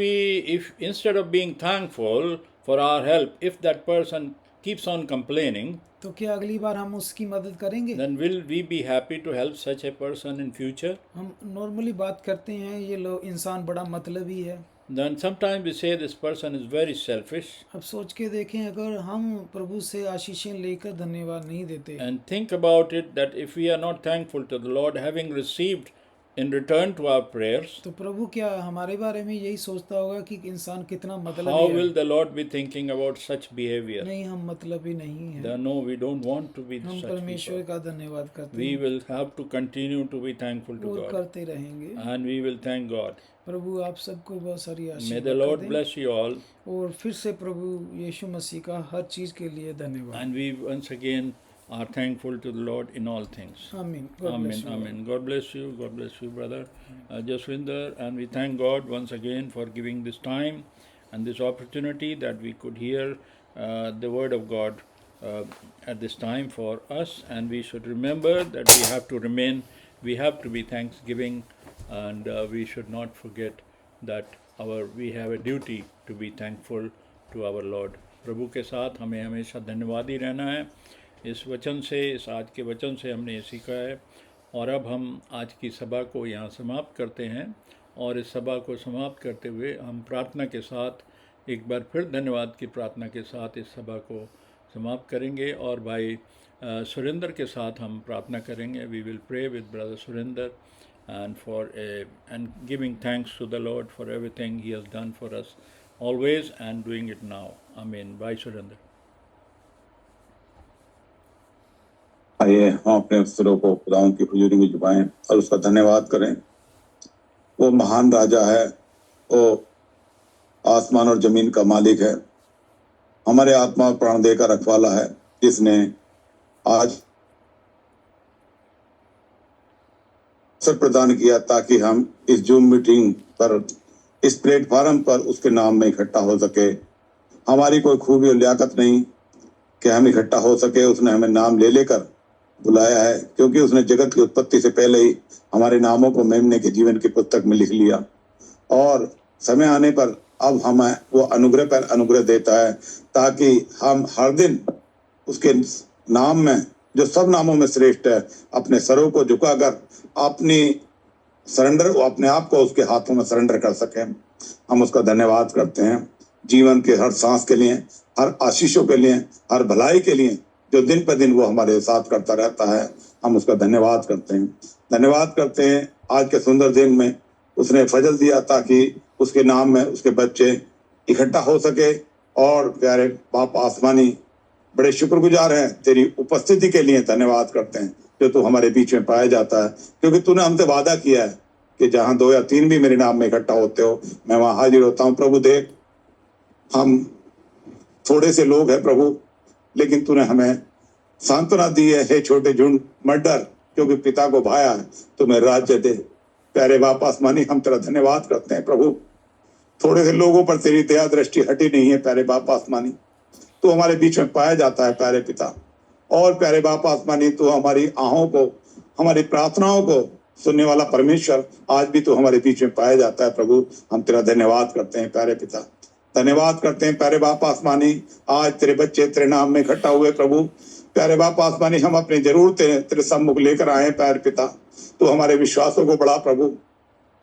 [SPEAKER 1] instead of being thankful for our help, if that person keeps on complaining,
[SPEAKER 5] तो क्या अगली बार हम उसकी मदद करेंगे?
[SPEAKER 1] then will we be happy to help such a person in future?
[SPEAKER 5] हम नॉर्मली बात करते हैं ये लोग इंसान बड़ा मतलबी है।
[SPEAKER 1] Then sometimes we say this person is very selfish,
[SPEAKER 5] अब सोच के देखें, अगर हम प्रभु से आशीषें लेकर धन्यवाद नहीं देते
[SPEAKER 1] and think about it that if we are not thankful to the Lord, having received in return to our prayers,
[SPEAKER 5] तो प्रभु क्या हमारे बारे में यही सोचता होगा कि इंसान कितना
[SPEAKER 1] how
[SPEAKER 5] मतलबी
[SPEAKER 1] will
[SPEAKER 5] है?
[SPEAKER 1] the Lord be thinking about such behavior?
[SPEAKER 5] नहीं, हम मतलबी नहीं है।
[SPEAKER 1] Then no, we don't want to be
[SPEAKER 5] हम
[SPEAKER 1] such
[SPEAKER 5] परमेश्वर
[SPEAKER 1] people.
[SPEAKER 5] का धन्यवाद करते
[SPEAKER 1] We
[SPEAKER 5] हैं
[SPEAKER 1] will have to continue to be thankful to
[SPEAKER 5] और
[SPEAKER 1] God,
[SPEAKER 5] करते रहेंगे।
[SPEAKER 1] and we will thank God.
[SPEAKER 5] प्रभु आप सबको बहुत सारी
[SPEAKER 1] May the
[SPEAKER 5] आशीर्वाद
[SPEAKER 1] Lord
[SPEAKER 5] दें
[SPEAKER 1] bless you all,
[SPEAKER 5] और फिर से प्रभु यीशु मसीह का हर चीज के लिए धन्यवाद।
[SPEAKER 1] and we once again are thankful to the Lord in all things.
[SPEAKER 5] आमीन। God bless
[SPEAKER 1] Amen.
[SPEAKER 5] you all.
[SPEAKER 1] Amen. God bless you. God bless you, brother Jaswinder. And we thank God once again for giving this time and this opportunity that we could hear the word of God at this time for us. And we should remember that we have to be thanksgiving, and we should not forget that we have a duty to be thankful to our Lord. प्रभु के साथ हमें हमेशा धन्यवादी रहना है। इस वचन से, इस आज के वचन से हमने ये सीखा है। और अब हम आज की सभा को यहाँ समाप्त करते हैं, और इस सभा को समाप्त करते हुए हम प्रार्थना के साथ एक बार फिर धन्यवाद की प्रार्थना के साथ इस सभा को समाप्त करेंगे। और भाई सुरेंद्र के साथ हम प्रार्थना करेंगे। We will pray with brother Surendra and giving thanks to the Lord for everything He has done for us always and doing it now. Amen. Bye, Surendra.
[SPEAKER 8] आइए हम अपने अफसरों को खुदावंद की हुजूरी में झुकाएं और उसका धन्यवाद करें। वो महान राजा है, वो आसमान और जमीन का मालिक है, हमारे आत्मा और प्राण देह का रखवाला है, जिसने आज अवसर प्रदान किया ताकि हम इस जूम मीटिंग पर, इस प्लेटफॉर्म पर उसके नाम में इकट्ठा हो सके। हमारी कोई खूबी और लियाकत नहीं कि हम इकट्ठा हो सके, उसने हमें नाम ले लेकर बुलाया है, क्योंकि उसने जगत की उत्पत्ति से पहले ही हमारे नामों को मेमने के जीवन की पुस्तक में लिख लिया, और समय आने पर अब हमें वो अनुग्रह पर अनुग्रह देता है ताकि हम हर दिन उसके नाम में, जो सब नामों में श्रेष्ठ है, अपने सरों को झुकाकर अपने आप को उसके हाथों में सरेंडर कर सकें। हम उसका धन्यवाद करते हैं जीवन के हर सांस के लिए, हर आशीषों के लिए, हर भलाई के लिए, जो दिन पर दिन वो हमारे साथ करता रहता है। हम उसका धन्यवाद करते हैं। धन्यवाद करते हैं आज के सुंदर दिन में उसने फजल दिया ताकि उसके नाम में उसके बच्चे इकट्ठा हो सके। और प्यारे बाप आसमानी, बड़े शुक्रगुजार हैं तेरी उपस्थिति के लिए। धन्यवाद करते हैं जो तू हमारे बीच में पाया जाता है, क्योंकि तूने हमसे वादा किया है कि जहां 2 या 3 भी मेरे नाम में इकट्ठा होते हो, मैं वहां हाजिर होता हूं। प्रभु देख, हम थोड़े से लोग हैं प्रभु, लेकिन तूने हमें सांत्वना दी है। हे छोटे झुंड मत डर, क्योंकि पिता को भाया है, तुम्हें राज्य दे। प्यारे बाप आसमानी, हम तेरा धन्यवाद करते हैं प्रभु। थोड़े से लोगों पर तेरी दया दृष्टि हटी नहीं है प्यारे बाप आसमानी, तू हमारे बीच में पाया जाता है प्यारे पिता। और प्यारे बाप आसमानी, तू हमारी आहों को, हमारी प्रार्थनाओं को सुनने वाला परमेश्वर, आज भी तू हमारे बीच में पाया जाता है प्रभु। हम तेरा धन्यवाद करते हैं प्यारे पिता, धन्यवाद करते हैं प्यारे बाप आसमानी। आज तेरे बच्चे तेरे नाम में इकट्ठा हुए प्रभु। प्यारे बाप आसमानी, हम अपनी जरूरतें तेरे सम्मुख लेकर आए प्यारे पिता। तू हमारे विश्वासों को बढ़ा प्रभु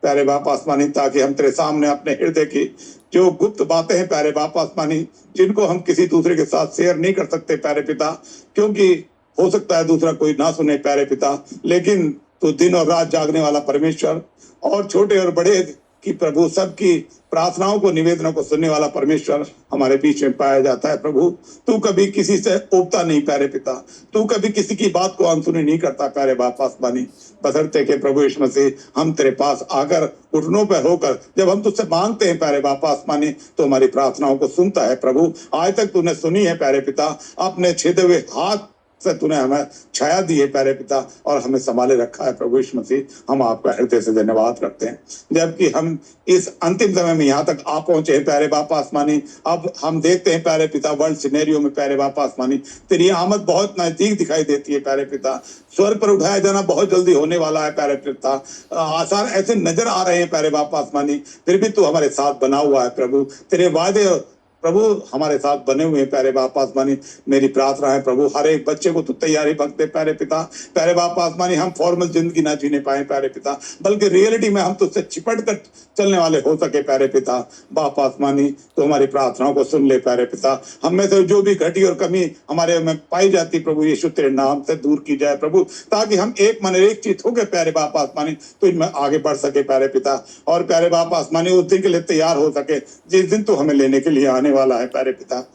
[SPEAKER 8] प्यारे बाप आसमानी, ताकि हम तेरे सामने अपने हृदय की जो गुप्त बातें हैं प्यारे बाप आसमानी, जिनको हम किसी दूसरे के साथ शेयर नहीं कर सकते प्यारे पिता, क्योंकि हो सकता है दूसरा कोई ना सुने प्यारे पिता, लेकिन तू दिन और रात जागने वाला परमेश्वर, और छोटे और बड़े कि प्रभु सबकी प्रार्थनाओं को, निवेदनों को सुनने वाला परमेश्वर हमारे बीच में पाया जाता है प्रभु। तू कभी किसी से उबता नहीं प्यारे पिता, तू कभी किसी की बात को अनसुनी नहीं करता प्यारे बाप आसमानी। बशर्ते के प्रभु यीशु मसीह हम तेरे पास आकर घुटनों पर होकर जब हम तुझसे मांगते हैं प्यारे बाप आसमानी, तो हमारी प्रार्थनाओं को सुनता है प्रभु। आज तक तूने सुनी है प्यारे पिता, अपने छेदे हुए हाथ से तूने हमें छाया दी है प्यारे पिता, और हमें संभाले रखा है प्रभु यीशु मसीह। हम आपका हृदय से धन्यवाद करते हैं। जबकि हम इस अंतिम समय में यहाँ तक आ पहुंचे हैं प्यारे बाप आसमानी, अब हम देखते हैं प्यारे पिता वर्ल्ड सिनेरियो में प्यारे बाप आसमानी, तेरी आमद बहुत नजदीक दिखाई देती है प्यारे पिता। स्वर पर उठाया जाना बहुत जल्दी होने वाला है प्यारे पिता। आसार ऐसे नजर आ रहे हैं प्यारे बाप आसमानी, फिर भी तू हमारे साथ बना हुआ है प्रभु। तेरे वादे प्रभु हमारे साथ बने हुए हैं प्यारे बाप आसमानी। मेरी प्रार्थना है प्रभु, हर एक बच्चे को तू तैयारी बख्शे प्यारे पिता। प्यारे बाप आसमानी, हम फॉर्मल जिंदगी ना जीने पाए प्यारे पिता, बल्कि रियलिटी में हम तुझसे चिपट कर चलने वाले हो सके प्यारे पिता। बाप आसमानी, तो हमारी प्रार्थनाओं को सुन ले प्यारे पिता। हम में से जो भी घटी और कमी हमारे में पाई जाती प्रभु यीशु, तेरे नाम से दूर की जाए प्रभु, ताकि हम एक मन एक चीज हो गए प्यारे बाप आसमानी, तो इनमें आगे बढ़ सके प्यारे पिता। और प्यारे बाप आसमानी, उस दिन के लिए तैयार हो सके जिस दिन तू हमें लेने के लिए आने वाला है प्यारे पिता।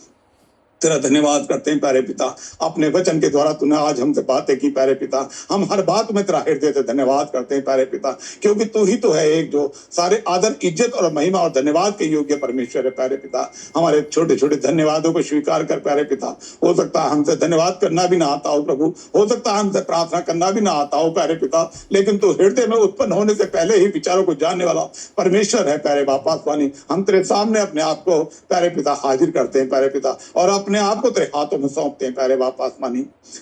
[SPEAKER 8] तेरा धन्यवाद करते हैं प्यारे पिता, अपने वचन के द्वारा तूने आज हमसे बातें की प्यारे पिता। हम हर बात में तेरा हृदय से धन्यवाद करते हैं प्यारे पिता, क्योंकि तू ही तो है एक जो सारे आदर, इज्जत और महिमा और धन्यवाद के योग्य परमेश्वर है प्यारे पिता। हमारे छोटे छोटे धन्यवादों को स्वीकार कर प्यारे पिता। हो सकता है हमसे धन्यवाद करना भी ना आता हो प्रभु, हो सकता है हमसे प्रार्थना करना भी ना आता हो प्यारे पिता, लेकिन तू हृदय में उत्पन्न होने से पहले ही विचारों को जानने वाला परमेश्वर है प्यारे बाप आसमानी। हम तेरे सामने अपने आप को प्यारे पिता हाजिर करते हैं प्यारे पिता, और अपने आपको तेरे हाथों में सौंपते हैं प्यारे बाप आसमानी।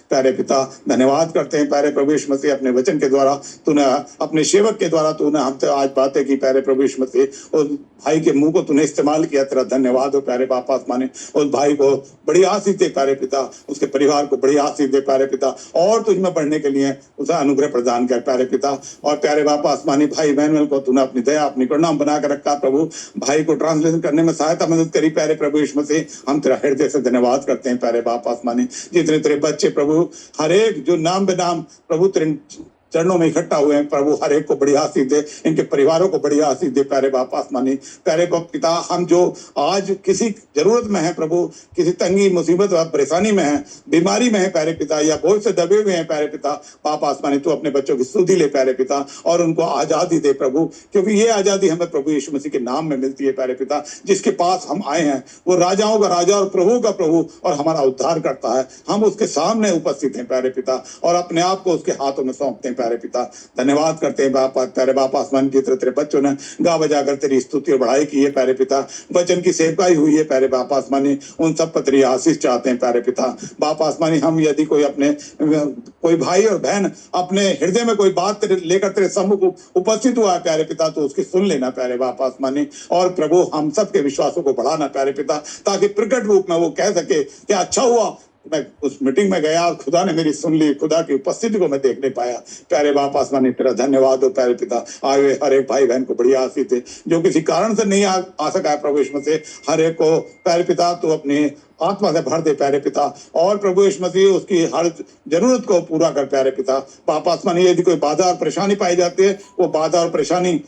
[SPEAKER 8] प्यारे पिता, धन्यवाद करते हैं प्यारे प्रभु यीशु मसीह, अपने वचन के द्वारा तूने, अपने सेवक के द्वारा तूने हमसे आज बातें की प्यारे प्रभु यीशु मसीह। उस भाई के मुंह को तूने इस्तेमाल किया, तेरा धन्यवाद हो प्यारे बाप आसमानी। उस भाई को बड़ी आशीष दे प्यारे पिता, उसके परिवार को बड़ी आशीष दे प्यारे पिता, और तुझ में बढ़ने के लिए उसे अनुग्रह प्रदान कर प्यारे पिता। और प्यारे बाप आसमानी, भाई इमैनुअल को तूने अपनी दया, अपनी करुणा बना कर रखा प्रभु। भाई को ट्रांसलेशन करने में सहायता मदद करी प्यारे प्रभु यीशु मसीह। हम तेरा हृदय से धन्यवाद करते हैं प्यारे बाप आसमानी। जितने तेरे बच्चे प्रभु, हर एक जो नाम बेनाम प्रभु तेरे चरणों में इकट्ठा हुए हैं प्रभु, हर एक को बड़ी आशीष दे, इनके परिवारों को बड़ी आशीष दे प्यारे बाप आसमानी। प्यारे पिता, हम जो आज किसी जरूरत में है प्रभु, किसी तंगी मुसीबत व परेशानी में है, बीमारी में है प्यारे पिता, या बोझ से दबे हुए हैं प्यारे पिता, बाप आसमानी तू अपने बच्चों की सुधि ले प्यारे पिता, और उनको आजादी दे प्रभु, क्योंकि ये आजादी हमें प्रभु यीशु मसीह के नाम में मिलती है प्यारे पिता। जिसके पास हम आए हैं वो राजाओं का राजा और प्रभु का प्रभु और हमारा उद्धार करता है। हम उसके सामने उपस्थित हैं प्यारे पिता, और अपने आप को उसके हाथों में सौंपते हैं प्यारे पिता। धन्यवाद करते हैं बाप, प्यारे बाप आसमान की तरह तेरे बच्चों ने गा बजा कर तेरी स्तुति और बढ़ाई की है प्यारे पिता, वचन की सेवकाई हुई है प्यारे बाप आसमानी, उन सब पर तेरी आशीष चाहते हैं प्यारे पिता। बाप आसमानी, हम यदि कोई भाई और बहन अपने हृदय में कोई बात लेकर तेरे सम्मुख उपस्थित हुआ है प्यारे पिता, तो उसकी सुन लेना प्यारे बाप आसमानी, और प्रभु हम सब के विश्वासों को बढ़ाना प्यारे पिता, ताकि प्रकट रूप में वो कह सके कि अच्छा हुआ मैं उस मीटिंग में गया और खुदा ने मेरी सुन ली, खुदा की उपस्थिति को मैं देखने पाया। प्यारे बाप आसमानी, तेरा धन्यवाद हो प्यारे पिता। आए हुए हर एक भाई बहन को बड़ी आशीष दे, जो किसी कारण से नहीं आ सका है प्रभु यीशु मसीह, हर एक को प्यारे पिता तो अपनी आत्मा से भर दे प्यारे पिता, और प्रभु यीशु मसीह उसकी हर जरूरत को पूरा कर प्यारे पिता। बाप आसमानी, यदि कोई बाधा और परेशानी पाई जाती है, वो बाधा और परेशानी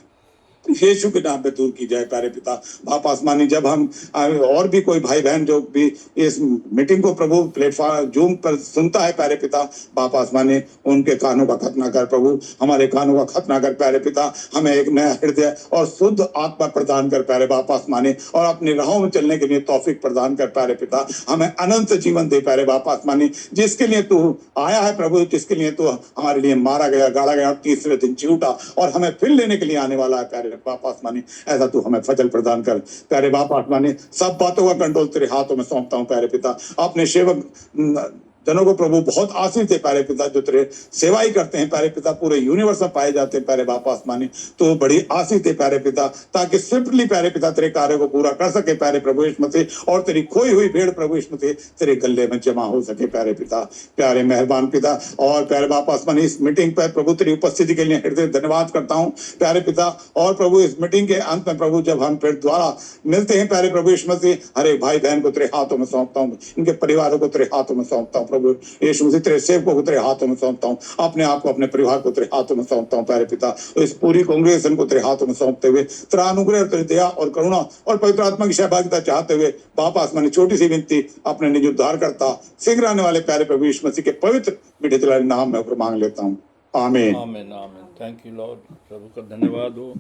[SPEAKER 8] यीशु के नाम पे दूर की जाए प्यारे पिता। बाप आसमानी, जब हम और भी कोई भाई बहन जो भी इस मीटिंग को प्रभु प्लेटफॉर्म जूम पर सुनता है प्यारे पिता, बाप आसमानी उनके कानों का खतना कर प्रभु, हमारे कानों का खतना कर प्यारे पिता, हमें एक नया हृदय और शुद्ध आत्मा प्रदान कर प्यारे बाप आसमानी, और अपनी राहों में चलने के लिए तौफीक प्रदान कर प्यारे पिता। हमें अनंत जीवन दे प्यारे बाप आसमानी, जिसके लिए तू आया है प्रभु, जिसके लिए तू हमारे लिए मारा गया, गाड़ा गया, तीसरे दिन जी उठा और हमें फिर लेने के लिए आने वाला है प्यारे बाप आसमानी। ऐसा तू हमें फजल प्रदान कर प्यारे बाप आसमानी। सब बातों का कंट्रोल तेरे हाथों में सौंपता हूँ प्यारे पिता। अपने सेवक जनों को प्रभु बहुत आशीष दे प्यारे पिता, जो तेरे सेवा ही करते हैं प्यारे पिता, पूरे यूनिवर्स में पाए जाते हैं प्यारे बाप आसमानी, तो बड़ी आशीष दे प्यारे पिता, ताकि स्विफ्टली प्यारे पिता तेरे कार्य को पूरा कर सके प्यारे प्रभु यीशु मसीह, और तेरी खोई हुई भेड़ प्रभु यीशु मसीह तेरे गले में जमा हो सके प्यारे पिता। प्यारे मेहरबान पिता और प्यारे बाप आसमानी, इस मीटिंग पर प्रभु तेरी उपस्थिति के लिए हृदय धन्यवाद करता हूँ प्यारे पिता। और प्रभु इस मीटिंग के अंत में प्रभु जब हम फिर द्वारा मिलते हैं प्यारे प्रभु यीशु मसीह, हर एक भाई बहन को तेरे हाथों में सौंपता हूँ, इनके परिवारों को तेरे हाथों में सौंपता हूँ प्रभु यीशु मसीह, तेरे सेवकों को तेरे हाथों में सौंपता हूँ, अपने आप को अपने परिवार को तेरे हाथों में सौंपता हूँ प्यारे पिता। इस पूरी कांग्रेगेशन को तेरे हाथों में सौंपते हुए तेरा अनुग्रह और तेरी दया और करुणा और पवित्र आत्मा की सहभागिता चाहते हुए बाप आसमानी, छोटी सी विनती अपने निज उद्धार करता शीघ्र आने वाले प्यारे प्रभु यीशु मसीह के पवित्र मीठे दुलारे नाम में ऊपर मांग लेता हूँ, आमीन
[SPEAKER 1] आमीन आमीन। Thank you Lord. प्रभु का धन्यवाद हो,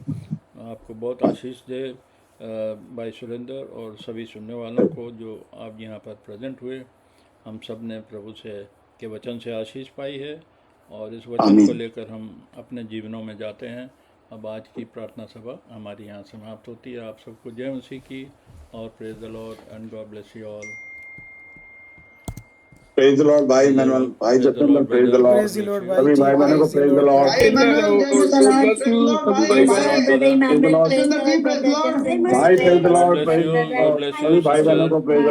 [SPEAKER 1] आपको बहुत आशीष दे भाई सुरेंद्र और सभी सुनने वालों को जो आप यहाँ पर प्रेजेंट हुए। हम सब ने प्रभु से के वचन से आशीष पाई है, और इस वचन को लेकर हम अपने जीवनों में जाते हैं। अब आज की प्रार्थना सभा हमारी यहाँ समाप्त होती है। आप सबको जय मसीह की, और praise the Lord and God bless you all.
[SPEAKER 8] Praise the Lord भाई मैनुअल, भाई Jatin, praise the Lord,
[SPEAKER 5] Praise the Lord, भाई
[SPEAKER 8] सभी
[SPEAKER 5] जी,
[SPEAKER 8] भाई बहनों को
[SPEAKER 5] praise the
[SPEAKER 8] praise the
[SPEAKER 5] Lord,
[SPEAKER 8] Lord.
[SPEAKER 3] भाई मैनुअल, जय
[SPEAKER 6] Praise the
[SPEAKER 3] Masih,
[SPEAKER 6] Lord,
[SPEAKER 3] praise the Lord भाई,
[SPEAKER 6] Praise the
[SPEAKER 3] भाई
[SPEAKER 6] Lord, Brother Emmanuel,
[SPEAKER 3] Jatin
[SPEAKER 6] praise
[SPEAKER 3] the,
[SPEAKER 6] the
[SPEAKER 3] praise
[SPEAKER 6] Lord,
[SPEAKER 3] the Lord,
[SPEAKER 6] Brother Jeffrey,
[SPEAKER 8] भाई praise the Lord,
[SPEAKER 1] God bless
[SPEAKER 8] praise
[SPEAKER 1] you,
[SPEAKER 8] the
[SPEAKER 1] God
[SPEAKER 8] Lord,
[SPEAKER 1] bless you,
[SPEAKER 8] सभी भाई बहनों
[SPEAKER 1] sister.
[SPEAKER 8] को प्रेज